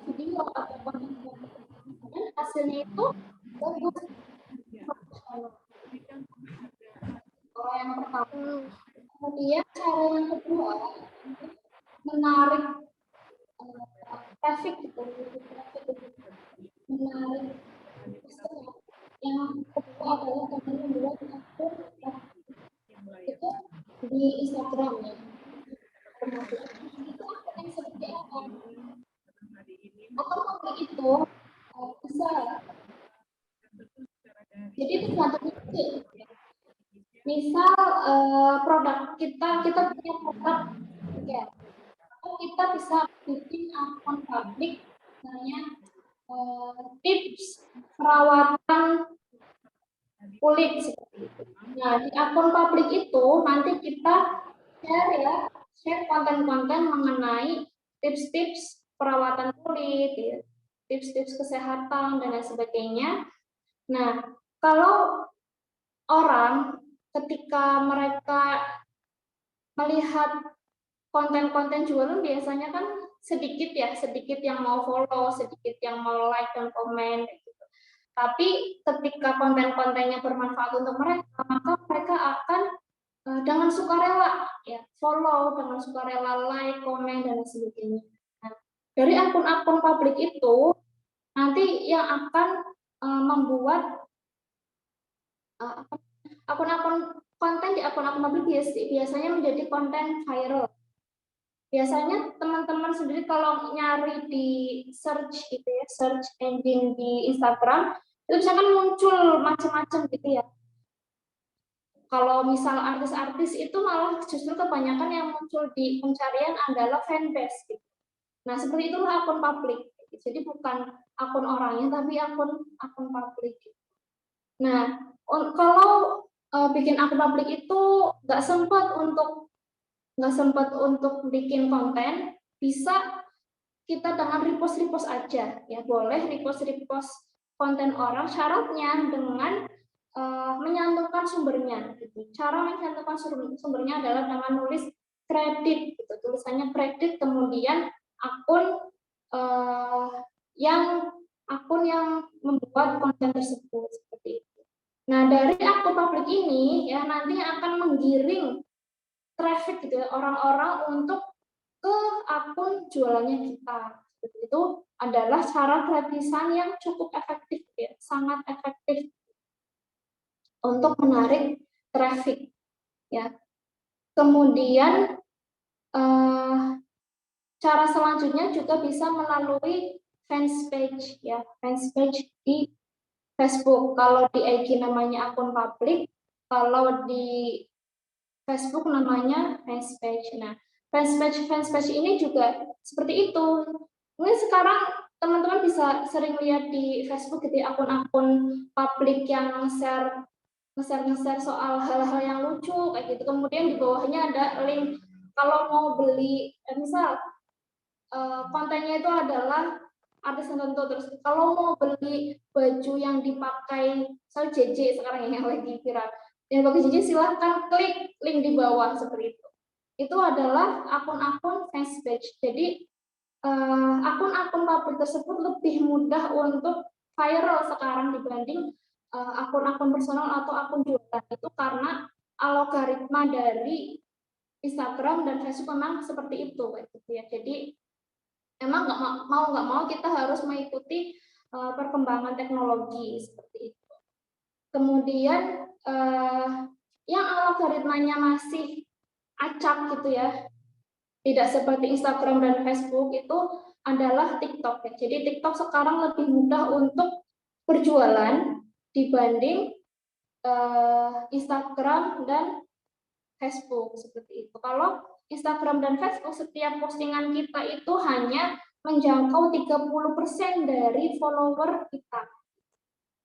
Speaker 9: video atau konten dan hasilnya itu bagus. Yang pertama, kemudian cara yang kedua menarik traffic gitu, menarik yang kedua adalah kami membuat akun itu di Instagram ya. Itu akun yang seperti apa? Akun itu bisa, jadi itu tergantung misal produk kita punya produk ya, kita bisa bikin akun publik misalnya tips perawatan kulit seperti itu. Nah, di akun publik itu nanti kita share konten-konten mengenai tips-tips perawatan kulit, ya, tips-tips kesehatan dan lain sebagainya. Nah, kalau orang ketika mereka melihat konten-konten jualan biasanya kan sedikit yang mau follow, sedikit yang mau like dan komen gitu. Tapi ketika konten-kontennya bermanfaat untuk mereka, maka mereka akan dengan sukarela ya follow, dengan sukarela like, komen dan sebagainya. Nah, dari akun-akun publik itu nanti yang akan membuat akun-akun konten di akun-akun publik biasanya menjadi konten viral. Biasanya teman-teman sendiri kalau nyari di search gitu ya, search engine di Instagram, itu misalkan muncul macam-macam gitu ya. Kalau misal artis-artis itu malah justru kebanyakan yang muncul di pencarian adalah fanbase gitu. Nah, seperti itulah akun publik. Jadi bukan akun orangnya tapi akun publik. Nah, kalau bikin akun publik itu nggak sempat untuk bikin konten, bisa kita dengan repost aja ya, boleh repost konten orang, syaratnya dengan menyantumkan sumbernya gitu. Cara menyantumkan sumbernya adalah dengan nulis kredit gitu, tulisannya kredit, kemudian akun yang membuat konten tersebut seperti itu. Nah, dari akun publik ini ya nanti akan menggiring traffic gitu ya, orang-orang untuk ke akun jualannya kita. Itu adalah cara gratisan yang cukup efektif ya, sangat efektif untuk menarik traffic ya. Kemudian cara selanjutnya juga bisa melalui fans page ya, fans page di Facebook. Kalau di IG namanya akun publik, kalau di Facebook namanya fans page. Nah, fans page ini juga seperti itu. Mungkin sekarang teman-teman bisa sering lihat di Facebook gitu akun-akun publik yang nge-share soal hal-hal yang lucu kayak gitu. Kemudian di bawahnya ada link kalau mau beli, misal kontennya itu adalah artis tertentu, terus kalau mau beli baju yang dipakai soal JJ sekarang yang lagi viral, yang bagi JJ silahkan klik link di bawah seperti itu. Itu adalah akun-akun fans page. Jadi akun-akun publik tersebut lebih mudah untuk viral sekarang dibanding akun-akun personal atau akun jualan, itu karena algoritma dari Instagram dan Facebook memang seperti itu gitu ya. Jadi memang nggak mau kita harus mengikuti perkembangan teknologi seperti itu. Kemudian yang algoritmanya masih acak gitu ya, tidak seperti Instagram dan Facebook, itu adalah TikTok ya. Jadi TikTok sekarang lebih mudah untuk berjualan dibanding Instagram dan Facebook seperti itu. Kalau Instagram dan Facebook, setiap postingan kita itu hanya menjangkau 30% dari follower kita.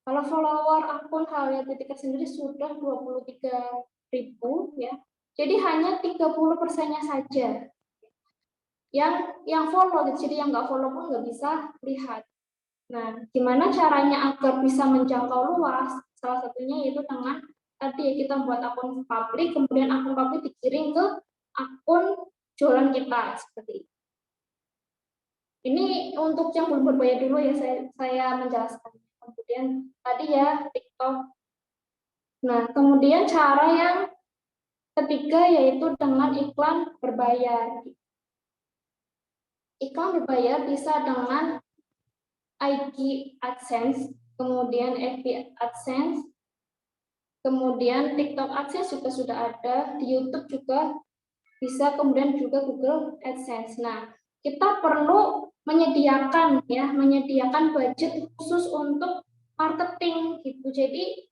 Speaker 9: Kalau follower akun Halia.Tika sendiri sudah 23.000 ya. Jadi hanya 30%-nya saja yang follow, jadi yang nggak follow pun nggak bisa lihat. Nah, gimana caranya agar bisa menjangkau luas? Salah satunya yaitu dengan tadi kita buat akun publik, kemudian akun publik dikirim ke akun jualan kita seperti itu. Ini untuk yang belum berbayar dulu ya, saya menjelaskan. Kemudian tadi ya TikTok. Nah, kemudian cara yang ketiga yaitu dengan iklan berbayar. Iklan berbayar bisa dengan IG AdSense, kemudian FB AdSense, kemudian TikTok AdSense juga sudah ada, di YouTube juga bisa, kemudian juga Google AdSense. Nah, kita perlu menyediakan budget khusus untuk marketing gitu. Jadi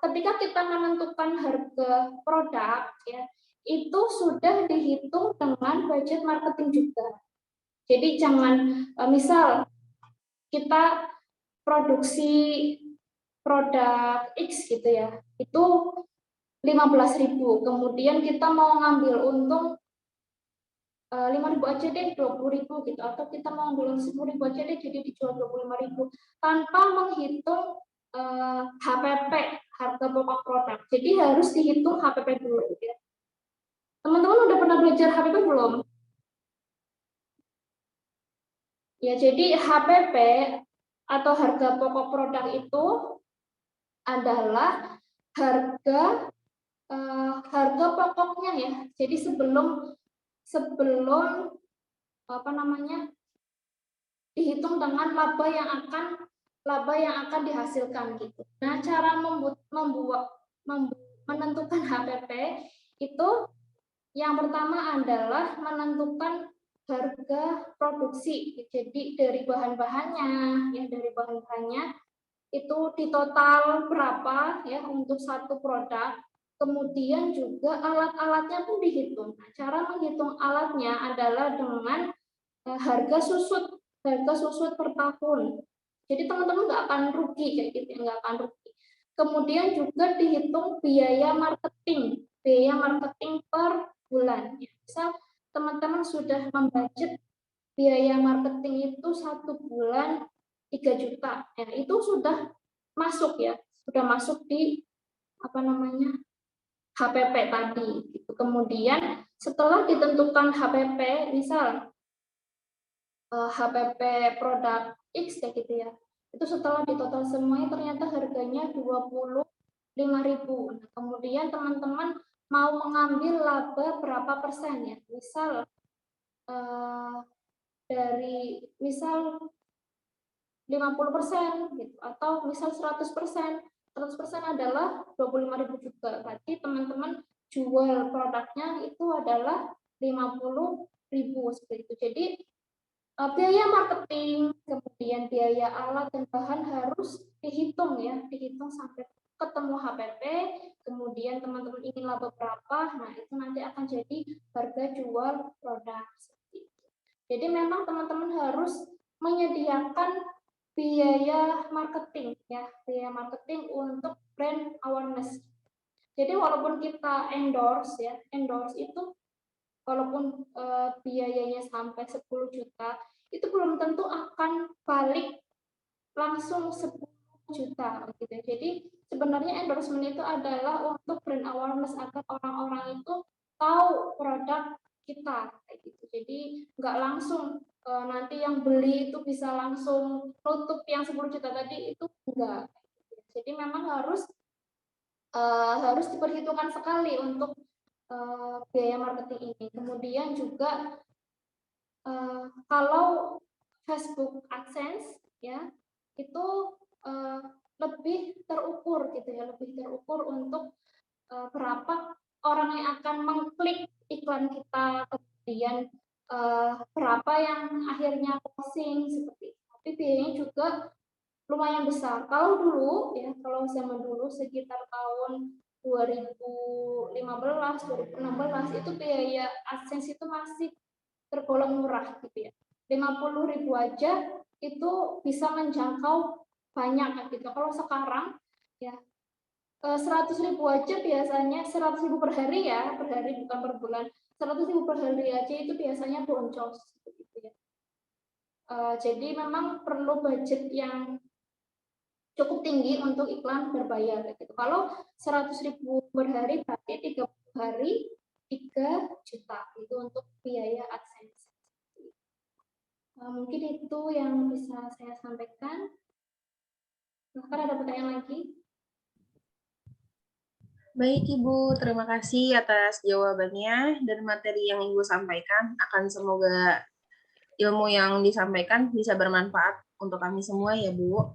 Speaker 9: ketika kita menentukan harga produk ya, itu sudah dihitung dengan budget marketing juga. Jadi jangan misal kita produksi produk X gitu ya, itu 15.000, kemudian kita mau ngambil untung 5.000 aja deh, 20.000 gitu, atau kita mau ngambil 10.000 aja deh, jadi dijual 25.000 tanpa menghitung HPP, harga pokok produk. Jadi harus dihitung HPP dulu ya. Teman-teman udah pernah belajar HPP belum? Ya, jadi HPP atau harga pokok produk itu adalah harga pokoknya ya. Jadi sebelum dihitung dengan laba yang akan dihasilkan gitu. Nah, cara menentukan HPP itu yang pertama adalah menentukan harga produksi. Jadi dari bahan-bahannya itu di total berapa ya untuk satu produk. Kemudian juga alat-alatnya pun dihitung. Nah, cara menghitung alatnya adalah dengan harga susut per tahun. Jadi teman-teman nggak akan rugi kayak gitu, nggak akan rugi. Kemudian juga dihitung biaya marketing per bulan. Misal teman-teman sudah membudget biaya marketing itu 1 bulan 3 juta, ya, itu sudah masuk ya, sudah masuk di HPP tadi. Gitu. Kemudian setelah ditentukan HPP, misal HPP produk X kayak gitu ya, itu setelah ditotal semuanya ternyata harganya 25.000. Nah, kemudian teman-teman mau mengambil laba berapa persen ya, misal dari misal 50% gitu, atau misal 100%. 100% adalah 25.000 juga. Berarti teman-teman jual produknya itu adalah 50.000 seperti itu. Jadi biaya marketing, kemudian biaya alat dan bahan harus dihitung ya, dihitung sampai ketemu HPP, kemudian teman-teman ingin laba berapa, nah itu nanti akan jadi harga jual produk. Jadi memang teman-teman harus menyediakan biaya marketing ya, biaya marketing untuk brand awareness. Jadi walaupun kita endorse ya, endorse itu walaupun biayanya sampai 10 juta, itu belum tentu akan balik langsung 10 juta gitu. Jadi sebenarnya endorsement itu adalah untuk brand awareness agar orang-orang itu tahu produk kita kayak gitu. Jadi nggak langsung nanti yang beli itu bisa langsung nutup yang 10 juta tadi, itu enggak. Jadi memang harus diperhitungkan sekali untuk biaya marketing ini. Kemudian juga kalau Facebook AdSense ya itu lebih terukur gitu ya, lebih terukur untuk berapa orang yang akan mengklik iklan kita, kemudian berapa yang akhirnya closing seperti itu. Tapi biayanya juga lumayan besar. Kalau dulu ya, kalau zaman dulu sekitar tahun 2015, 2016 itu biaya AdSense itu masih tergolong murah gitu ya. 50.000 aja itu bisa menjangkau banyak gitu. Kalau sekarang ya 100.000 aja biasanya, 100.000 per hari ya, per hari bukan per bulan. 100.000 per hari aja itu biasanya boncos gitu ya. Jadi memang perlu budget yang cukup tinggi untuk iklan berbayar gitu. Kalau 100.000 per hari berarti 30 hari 3 juta itu untuk biaya AdSense. Mungkin itu yang bisa saya sampaikan. Bahkan ada pertanyaan lagi?
Speaker 2: Baik Ibu, terima kasih atas jawabannya dan materi yang Ibu sampaikan. Semoga ilmu yang disampaikan bisa bermanfaat untuk kami semua ya Bu.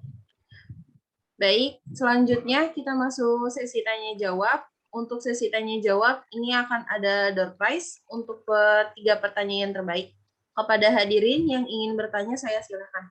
Speaker 2: Baik, selanjutnya kita masuk sesi tanya jawab. Untuk sesi tanya jawab ini akan ada door prize untuk 3 pertanyaan terbaik. Kepada hadirin yang ingin bertanya saya silakan.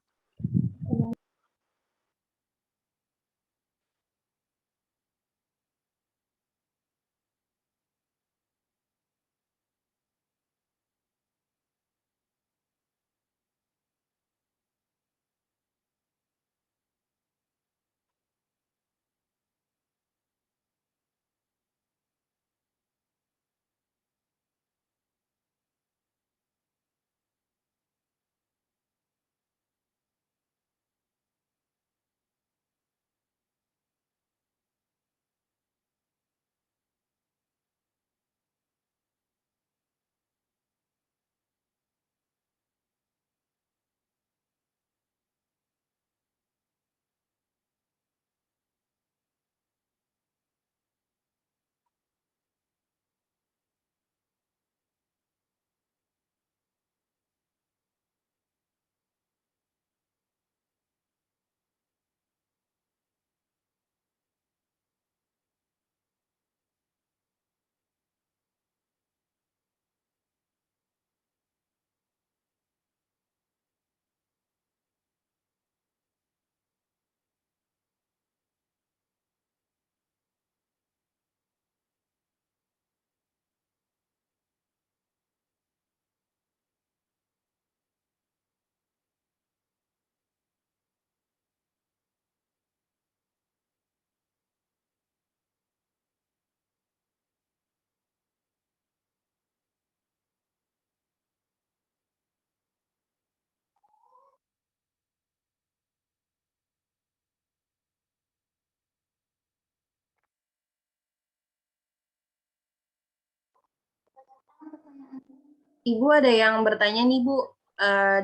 Speaker 2: Ibu ada yang bertanya nih Bu,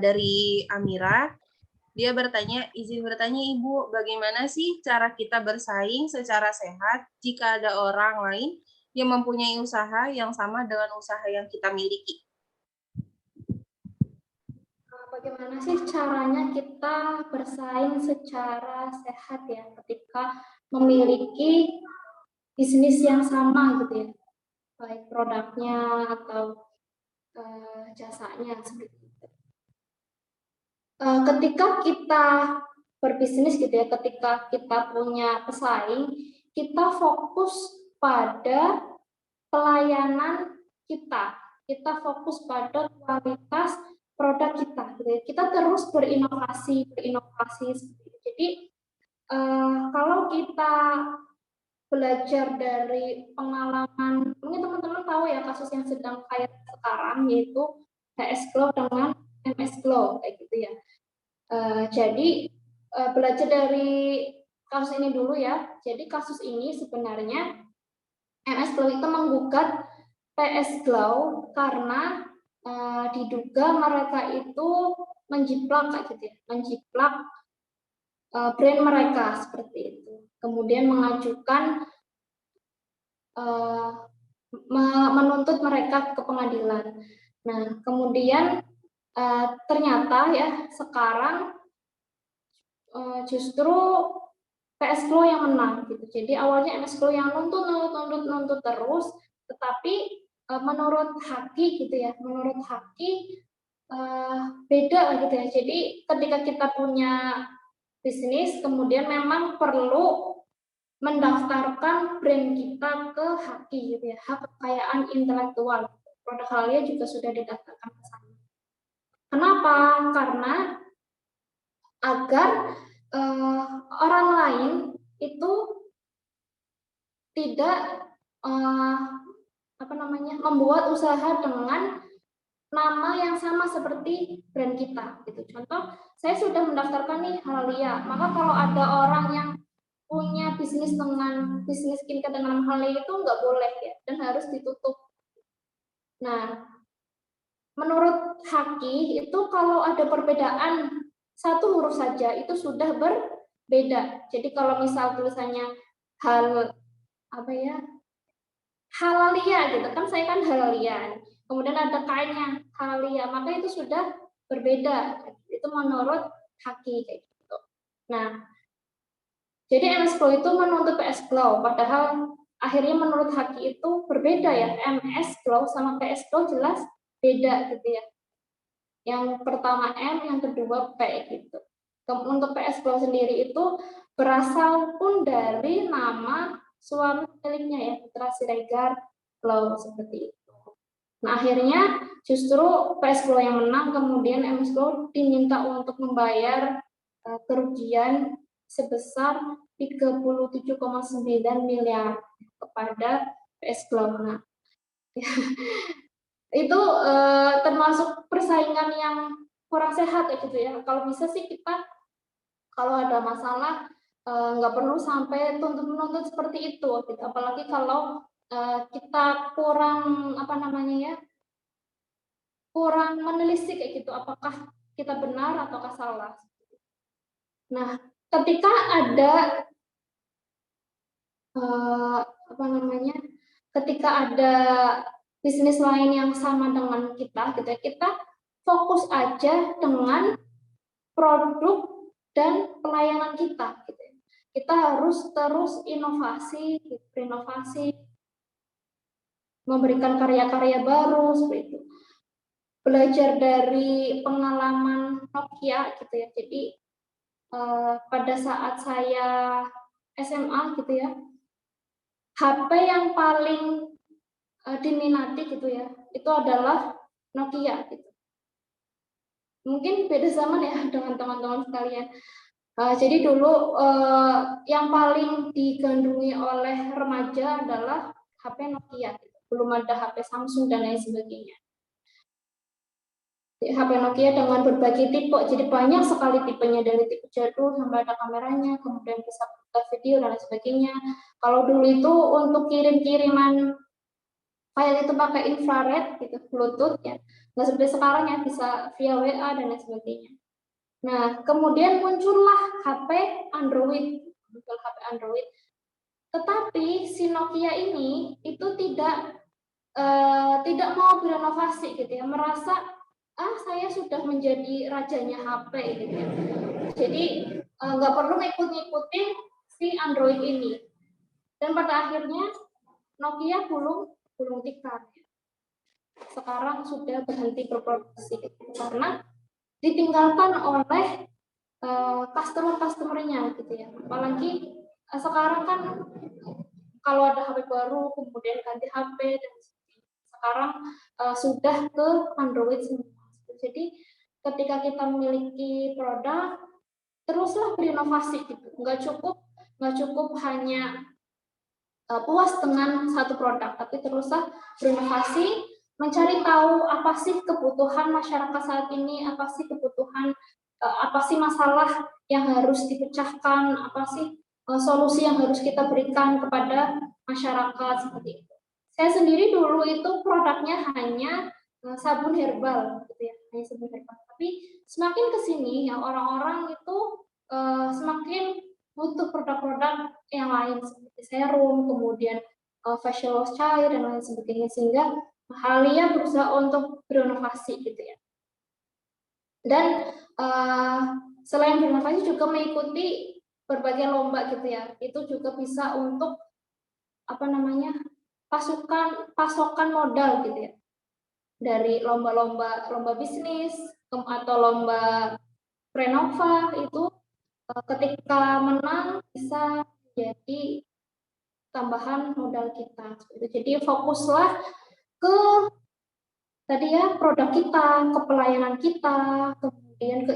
Speaker 2: dari Amira. Dia bertanya, izin bertanya Ibu, bagaimana sih cara kita bersaing secara sehat jika ada orang lain yang mempunyai usaha yang sama dengan usaha yang kita miliki?
Speaker 9: Bagaimana sih caranya kita bersaing secara sehat ya ketika memiliki bisnis yang sama gitu ya, baik produknya atau jasanya seperti itu. Ketika kita berbisnis gitu ya, ketika kita punya pesaing, kita fokus pada pelayanan kita fokus pada kualitas produk kita gitu ya. Kita terus berinovasi seperti itu. Jadi kalau kita belajar dari pengalaman, mungkin teman-teman tahu ya kasus yang sedang viral sekarang, yaitu HS Glow dengan MS Glow kayak gitu ya. Jadi belajar dari kasus ini dulu ya. Jadi kasus ini sebenarnya MS Glow itu menggugat PS Glow karena diduga mereka itu menjiplak kayak gitu ya, menjiplak brand mereka seperti itu. Kemudian mengajukan menuntut mereka ke pengadilan. Nah, kemudian ternyata ya sekarang justru PS Glow yang menang gitu. Jadi awalnya MS Glow yang nuntut terus, tetapi menurut Haki gitu ya, menurut Haki beda gitu ya. Jadi ketika kita punya bisnis, kemudian memang perlu mendaftarkan brand kita ke Haki gitu ya, hak kekayaan intelektual. Produk Halia juga sudah didaftarkan ke sana. Kenapa? Karena agar orang lain itu tidak membuat usaha dengan nama yang sama seperti brand kita gitu. Contoh, saya sudah mendaftarkan nih Halia, maka kalau ada orang yang punya bisnis skincare dengan Halia itu nggak boleh ya, dan harus ditutup. Nah, menurut Haki itu kalau ada perbedaan satu huruf saja itu sudah berbeda. Jadi kalau misal tulisannya Halalia gitu kan, saya kan Halalia. Kemudian ada kainnya Halia, maka itu sudah berbeda. Itu menurut Haki kayak gitu. Nah, jadi MS Glow itu menuntut PS Glow, padahal akhirnya menurut Haki itu berbeda ya. MS Glow sama PS Glow jelas beda gitu ya. Yang pertama M, yang kedua P gitu. Untuk PS Glow sendiri itu berasal pun dari nama suami miliknya ya, Putra Siregar Glow seperti itu. Nah, akhirnya justru PS Glow yang menang, kemudian MS Glow diminta untuk membayar kerugian sebesar 37,9 miliar kepada PS Glow. Nah, itu termasuk persaingan yang kurang sehat ya gitu ya. Kalau bisa sih kita kalau ada masalah nggak perlu sampai tuntut-menuntut seperti itu gitu. Apalagi kalau kita kurang kurang menelisik kayak gitu, apakah kita benar ataukah salah. Nah, ketika ada ketika ada bisnis lain yang sama dengan kita gitu ya, kita fokus aja dengan produk dan pelayanan kita gitu ya. Kita harus terus berinovasi, memberikan karya-karya baru seperti itu. Belajar dari pengalaman Nokia gitu ya. Jadi pada saat saya SMA gitu ya, HP yang paling diminati gitu ya, itu adalah Nokia gitu. Mungkin beda zaman ya dengan teman-teman sekalian. Jadi dulu yang paling digandrungi oleh remaja adalah HP Nokia, gitu. Belum ada HP Samsung dan lain sebagainya. HP Nokia dengan berbagai tipe, jadi banyak sekali tipenya, dari tipe jadul sampai ada kameranya, kemudian bisa buka video dan lain sebagainya. Kalau dulu itu untuk kirim-kiriman file itu pakai infrared gitu, Bluetooth ya, nggak seperti sekarang ya bisa via WA dan lain sebagainya. Nah, kemudian muncullah HP Android, muncul HP Android. Tetapi si Nokia ini itu tidak mau berinovasi gitu ya, merasa saya sudah menjadi rajanya HP gitu ya. Jadi nggak perlu ngikut-ngikutin si Android ini. Dan pada akhirnya Nokia gulung tikar. Sekarang sudah berhenti berproduksi gitu, karena ditinggalkan oleh customer-customernya gitu ya. Apalagi sekarang kan kalau ada HP baru kemudian ganti HP dan sekarang sudah ke Android semua. Jadi ketika kita memiliki produk, teruslah berinovasi gitu. Nggak cukup hanya puas dengan satu produk, tapi teruslah berinovasi, mencari tahu apa sih kebutuhan masyarakat saat ini, apa sih kebutuhan, apa sih masalah yang harus dipecahkan, apa sih solusi yang harus kita berikan kepada masyarakat seperti itu. Saya sendiri dulu itu produknya hanya sabun herbal, gitu ya, hanya sabun herbal. Tapi semakin kesini ya orang-orang itu semakin butuh produk-produk yang lain seperti serum, kemudian facial wash cair dan lain sebagainya, sehingga Halia berusaha untuk berinovasi gitu ya. Dan selain berinovasi juga mengikuti berbagai lomba gitu ya. Itu juga bisa untuk pasokan modal gitu ya. Dari lomba bisnis atau lomba Prenova itu ketika menang bisa jadi tambahan modal kita. Jadi fokuslah ke tadi ya produk kita, ke pelayanan kita, kemudian ke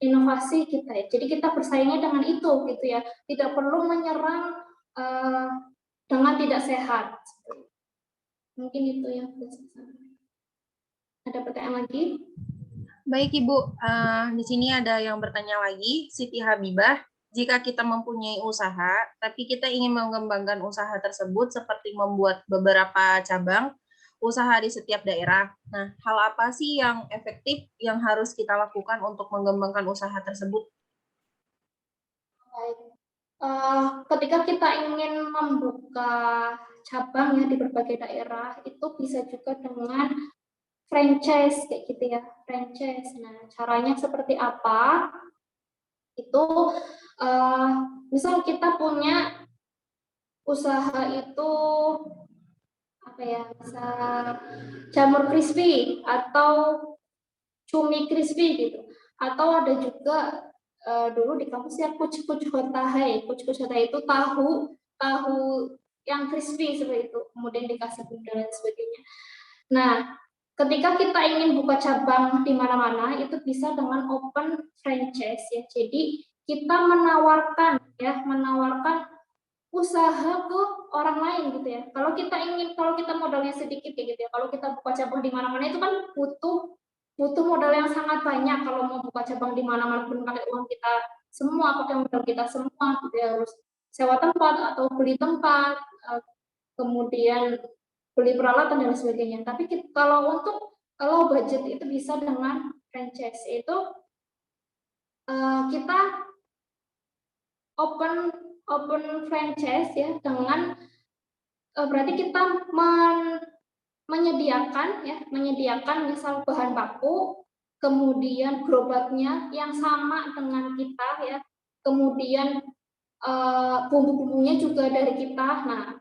Speaker 9: inovasi kita ya. Jadi kita bersaingnya dengan itu gitu ya. Tidak perlu menyerang dengan tidak sehat. Mungkin itu yang ada pertanyaan lagi?
Speaker 2: Baik Ibu, di sini ada yang bertanya lagi, Siti Habibah. Jika kita mempunyai usaha, tapi kita ingin mengembangkan usaha tersebut seperti membuat beberapa cabang usaha di setiap daerah. Nah, hal apa sih yang efektif yang harus kita lakukan untuk mengembangkan usaha tersebut?
Speaker 9: Baik. Ketika kita ingin membuka cabang ya di berbagai daerah, itu bisa juga dengan franchise kayak gitu ya, franchise. Nah, caranya seperti apa? Itu misal kita punya usaha itu bisa jamur crispy atau cumi crispy gitu, atau ada juga dulu di kampus ya kuch-kuch hotahe. Kuch-kuch hotahe itu tahu yang crispy seperti itu, kemudian dikasih bumbu dan sebagainya. Nah, ketika kita ingin buka cabang di mana-mana, itu bisa dengan open franchise ya. Jadi kita menawarkan usaha ke orang lain gitu ya. Kalau kita modalnya sedikit kayak gitu ya. Kalau kita buka cabang di mana-mana itu kan butuh modal yang sangat banyak. Kalau mau buka cabang di mana-mana pun pakai uang kita semua, pakai modal kita semua, gitu ya. Harus sewa tempat atau beli tempat, kemudian beli peralatan dan sebagainya. Tapi kalau budget itu bisa dengan franchise, itu kita open franchise ya, dengan berarti kita menyediakan misal bahan baku, kemudian gerobaknya yang sama dengan kita ya, kemudian bumbu-bumbunya juga dari kita. Nah,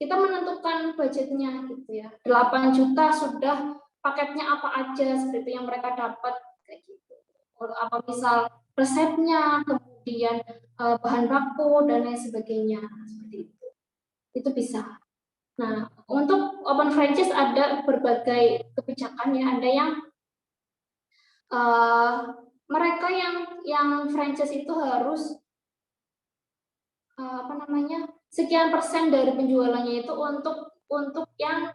Speaker 9: kita menentukan budgetnya gitu ya. 8 juta sudah paketnya apa aja seperti yang mereka dapat kayak gitu. Apa misal resepnya, kemudian bahan baku dan lain sebagainya seperti itu. Itu bisa. Nah, untuk open franchise ada berbagai kebijakan ya. Ada yang mereka yang franchise itu harus sekian persen dari penjualannya itu untuk yang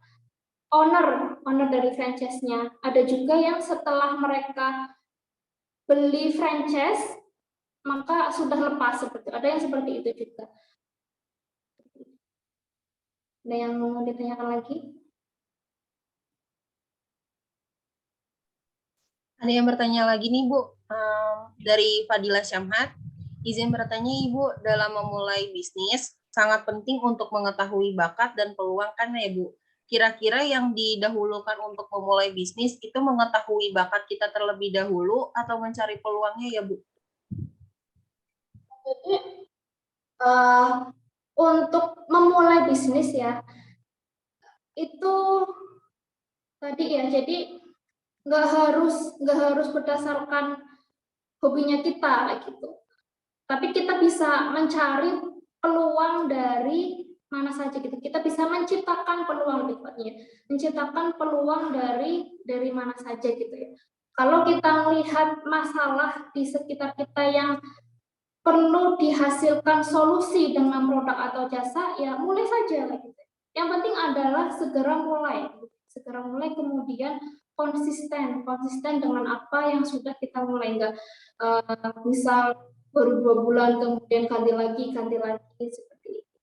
Speaker 9: owner dari franchise-nya. Ada juga yang setelah mereka beli franchise maka sudah lepas seperti itu. Ada yang seperti itu juga. Ada yang mau ditanyakan lagi?
Speaker 2: Ada yang bertanya lagi nih Bu, dari Fadila Syamhat. Izin bertanya Ibu, dalam memulai bisnis sangat penting untuk mengetahui bakat dan peluang kan ya Bu. Kira-kira yang didahulukan untuk memulai bisnis itu mengetahui bakat kita terlebih dahulu atau mencari peluangnya ya Bu?
Speaker 9: Jadi untuk memulai bisnis ya, itu tadi ya, jadi nggak harus berdasarkan hobinya kita gitu. Tapi kita bisa mencari peluang dari mana saja gitu. Kita bisa menciptakan peluang lebih tepatnya, menciptakan peluang dari mana saja gitu ya. Kalau kita melihat masalah di sekitar kita yang perlu dihasilkan solusi dengan produk atau jasa, ya mulai saja gitu. Yang penting adalah segera mulai kemudian konsisten dengan apa yang sudah kita mulai. Enggak misal baru 2 bulan kemudian ganti lagi seperti itu.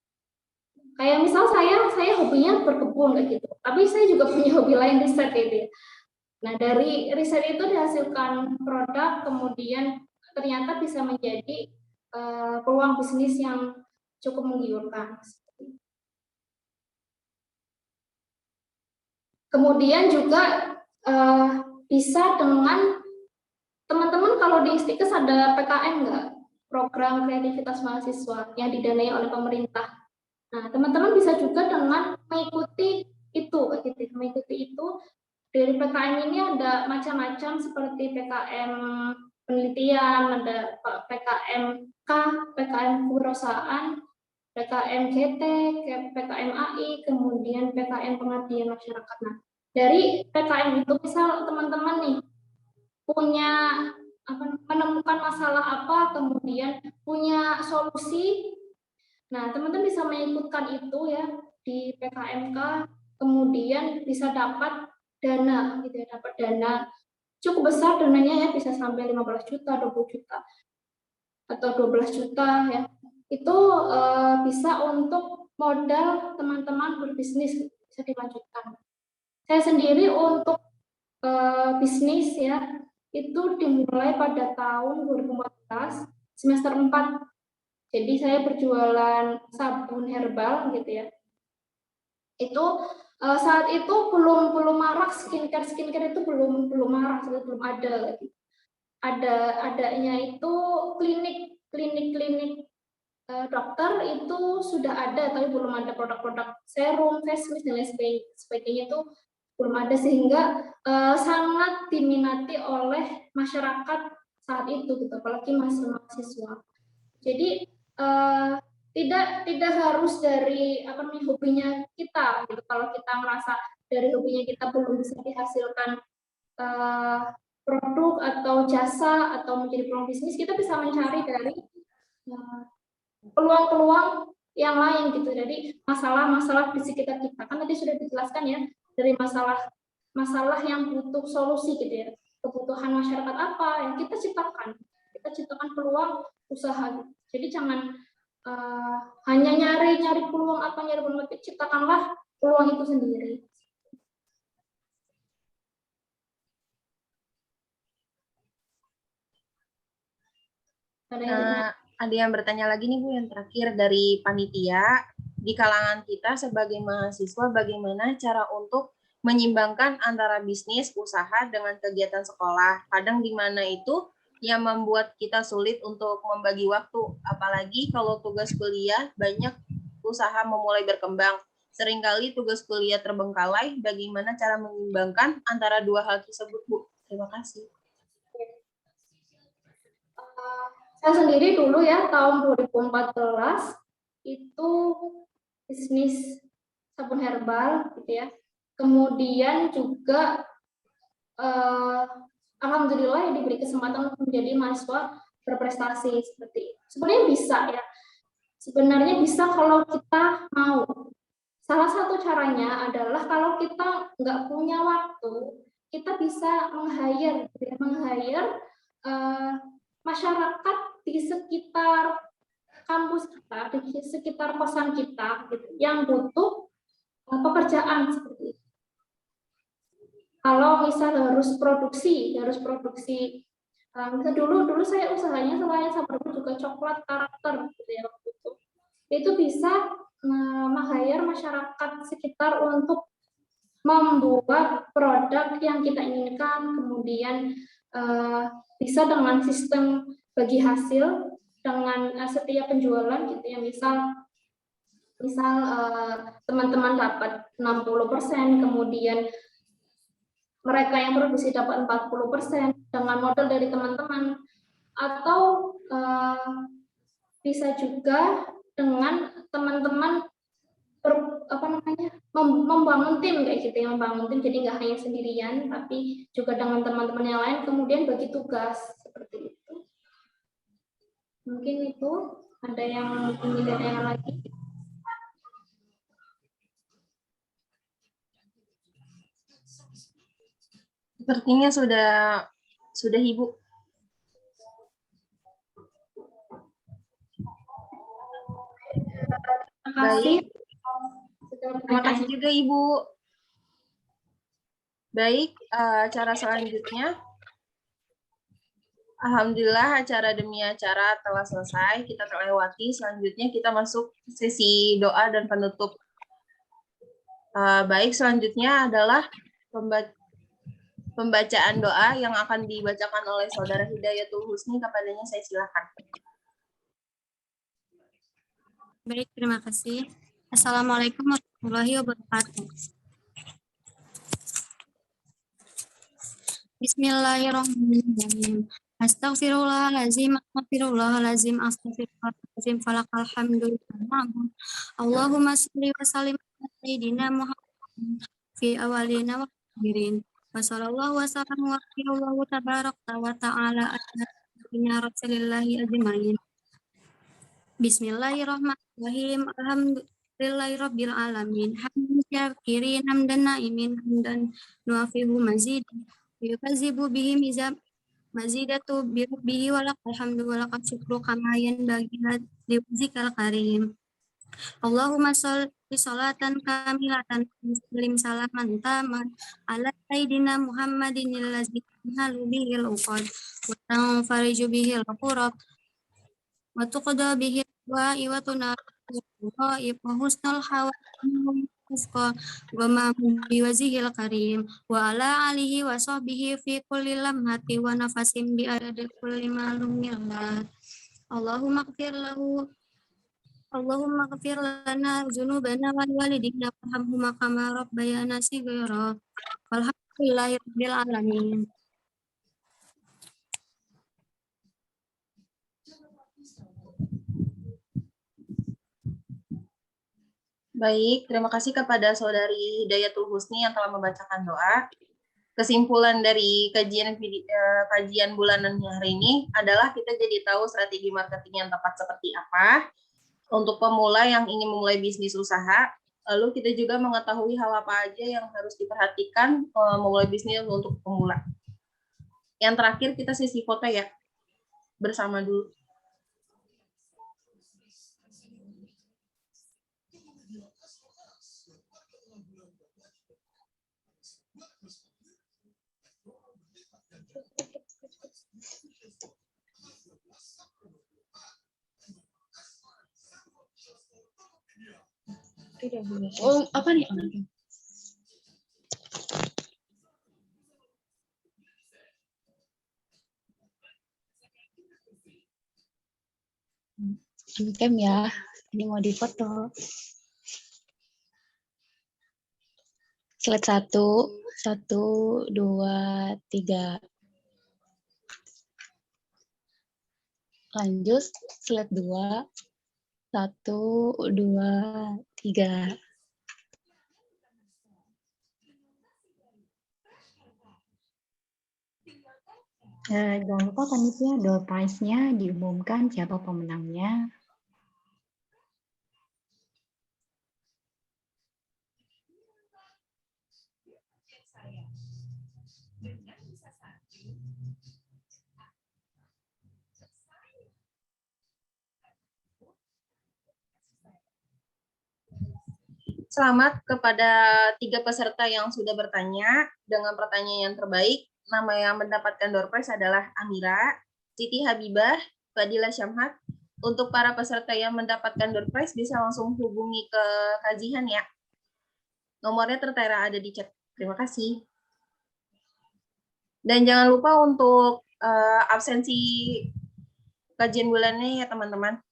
Speaker 9: Kayak misal saya hobinya berkebun kayak gitu, tapi saya juga punya hobi lain, riset gitu ya. Nah dari riset itu dihasilkan produk, kemudian ternyata bisa menjadi peluang bisnis yang cukup menggiurkan. Kemudian juga bisa dengan teman-teman, kalau di Istikes ada PKM nggak? Program kreativitas mahasiswa yang didanai oleh pemerintah. Nah, teman-teman bisa juga dengan mengikuti itu. Dari PKM ini ada macam-macam seperti PKM penelitian, ada PKM-K, PKM kewirausahaan, PKM GT, PKM AI, kemudian PKM pengabdian masyarakat. Nah, dari PKM itu misal teman-teman nih punya menemukan masalah apa, kemudian punya solusi. Nah, teman-teman bisa mengikutkan itu ya di PKMK, kemudian bisa dapat dana gitu ya, dapat dana cukup besar, dananya ya bisa sampai 15 juta, 20 juta atau 12 juta ya. Itu bisa untuk modal teman-teman berbisnis, bisa dilanjutkan. Saya sendiri untuk bisnis ya itu dimulai pada tahun 2014 semester 4. Jadi saya berjualan sabun herbal gitu ya. Itu saat itu belum marak skincare itu belum marak, belum ada gitu. Adanya itu klinik dokter itu sudah ada, tapi belum ada produk-produk serum, face mist dan lain sebagainya itu belum ada, sehingga sangat diminati oleh masyarakat saat itu gitu, apalagi mahasiswa. Jadi tidak harus dari hobinya kita gitu. Kalau kita merasa dari hobinya kita belum bisa dihasilkan produk atau jasa atau menjadi peluang bisnis, kita bisa mencari dari peluang-peluang yang lain gitu. Jadi masalah-masalah di sekitar kita kan tadi sudah dijelaskan ya, dari masalah yang butuh solusi gitu ya, kebutuhan masyarakat apa yang kita ciptakan peluang usaha gitu. Jadi jangan hanya nyari peluang apa, tapi ciptakanlah peluang itu sendiri.
Speaker 2: Ada yang bertanya lagi nih Bu, yang terakhir dari panitia. Di kalangan kita sebagai mahasiswa, bagaimana cara untuk menyimbangkan antara bisnis, usaha dengan kegiatan sekolah? Kadang di mana itu yang membuat kita sulit untuk membagi waktu, apalagi kalau tugas kuliah banyak, usaha memulai berkembang. Seringkali tugas kuliah terbengkalai, bagaimana cara menyimbangkan antara dua hal tersebut Bu? Terima kasih.
Speaker 9: Saya sendiri dulu ya tahun 2014 itu bisnis sabun herbal gitu ya. Kemudian juga alhamdulillah diberi kesempatan untuk menjadi mahasiswa berprestasi seperti itu. Sebenarnya bisa ya. Sebenarnya bisa kalau kita mau. Salah satu caranya adalah kalau kita nggak punya waktu, kita bisa meng-hire masyarakat di sekitar kampus kita, di sekitar kosan kita gitu, yang butuh pekerjaan seperti itu. kalau misal harus produksi, misal dulu saya usahanya selain sabar juga coklat karakter gitu ya waktu itu bisa meng-hire masyarakat sekitar untuk membuat produk yang kita inginkan, kemudian bisa dengan sistem bagi hasil dengan setiap penjualan gitu ya, misal teman-teman dapat 60%, kemudian mereka yang produksi dapat 40% dengan modal dari teman-teman, atau bisa juga dengan teman-teman membangun tim kayak gitu ya, membangun tim, jadi nggak hanya sendirian tapi juga dengan teman-teman yang lain, kemudian bagi tugas seperti itu. Mungkin itu ada yang ingin ditanyakan lagi.
Speaker 2: Sepertinya sudah Ibu. Baik. Terima kasih juga Ibu. Baik, acara selanjutnya. Alhamdulillah acara demi acara telah selesai, kita terlewati. Selanjutnya kita masuk sesi doa dan penutup. Baik, selanjutnya adalah pembacaan doa yang akan dibacakan oleh Saudara Hidayatul Husni. Kepadanya saya silakan.
Speaker 11: Baik, terima kasih. Assalamualaikum warahmatullahi wabarakatuh. Bismillahirrahmanirrahim. Astaghfirullahalazim, astaghfirullahalazim, astaghfirullahalazim, falakal hamdulillah. Allahumma sholli wa sallim ala sayyidina Muhammad fi awalina wa akhirin. Wa sallallahu wa sallam wa sallallahu tabaraka wa ta'ala ala rasulillahi ajma'in. Bismillahirrahmanirrahim. Alhamdulillahirabbil alamin. Hamdan syakirin, hamdan naimin, hamdan nuafihu mazid. Yukazibu bihi mazidatu birabbihi walakal hamdu walakal syukru kama yanbaghi liwajhikal karim. Allahumma sholli sholatan kamilatan muslim salaman taman ala sayyidina Muhammadin allazi tanhalu bihil uqad wa tanfariju bihil qurab wa tuqda bihil wa'i wa tunaru wa husnul hawa wa ma biwajhil karim wa ala alihi wa sahbihi fi kulli lamhati wa nafasin bi adadi kulli ma'lumillah. Allahumma ighfir lana dzunubana wa walidina warhamhuma kama rabbayana shighara. Walhamdulillahirabbil alamin.
Speaker 2: Baik, terima kasih kepada Saudari Hidayatul Husni yang telah membacakan doa. Kesimpulan dari kajian bulanannya hari ini adalah kita jadi tahu strategi marketing yang tepat seperti apa untuk pemula yang ingin memulai bisnis usaha. Lalu kita juga mengetahui hal apa aja yang harus diperhatikan memulai bisnis untuk pemula. Yang terakhir kita sesi foto ya, bersama dulu.
Speaker 8: Oh, apa nih?
Speaker 3: Cam ya, ini mau difoto. Slide 1, 1, 2, 3. Lanjut, slide 2, 1, 2, 3. Jangan lupa panitia door prize-nya diumumkan siapa pemenangnya.
Speaker 2: Selamat kepada 3 peserta yang sudah bertanya dengan pertanyaan yang terbaik. Nama yang mendapatkan door prize adalah Amira, Siti Habibah, Fadila Syamhat. Untuk para peserta yang mendapatkan door prize bisa langsung hubungi ke kajian ya. Nomornya tertera ada di chat. Terima kasih. Dan jangan lupa untuk absensi kajian bulannya ya teman-teman.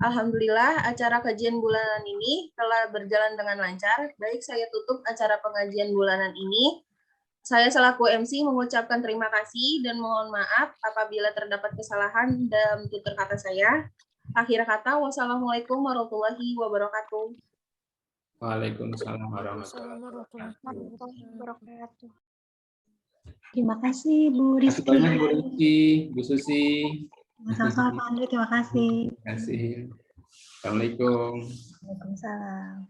Speaker 2: Alhamdulillah, acara kajian bulanan ini telah berjalan dengan lancar. Baik, saya tutup acara pengajian bulanan ini. Saya selaku MC mengucapkan terima kasih dan mohon maaf apabila terdapat kesalahan dalam tutur kata saya. Akhir kata, wassalamualaikum warahmatullahi wabarakatuh.
Speaker 1: Waalaikumsalam warahmatullahi
Speaker 5: wabarakatuh.
Speaker 3: Terima kasih Bu
Speaker 1: Rizky.
Speaker 3: Rizky.
Speaker 1: Terima kasih Bu Rizky, Bu Susi.
Speaker 3: Sama-sama Pak Andri, terima kasih.
Speaker 1: Terima kasih. Assalamualaikum.
Speaker 3: Waalaikumsalam.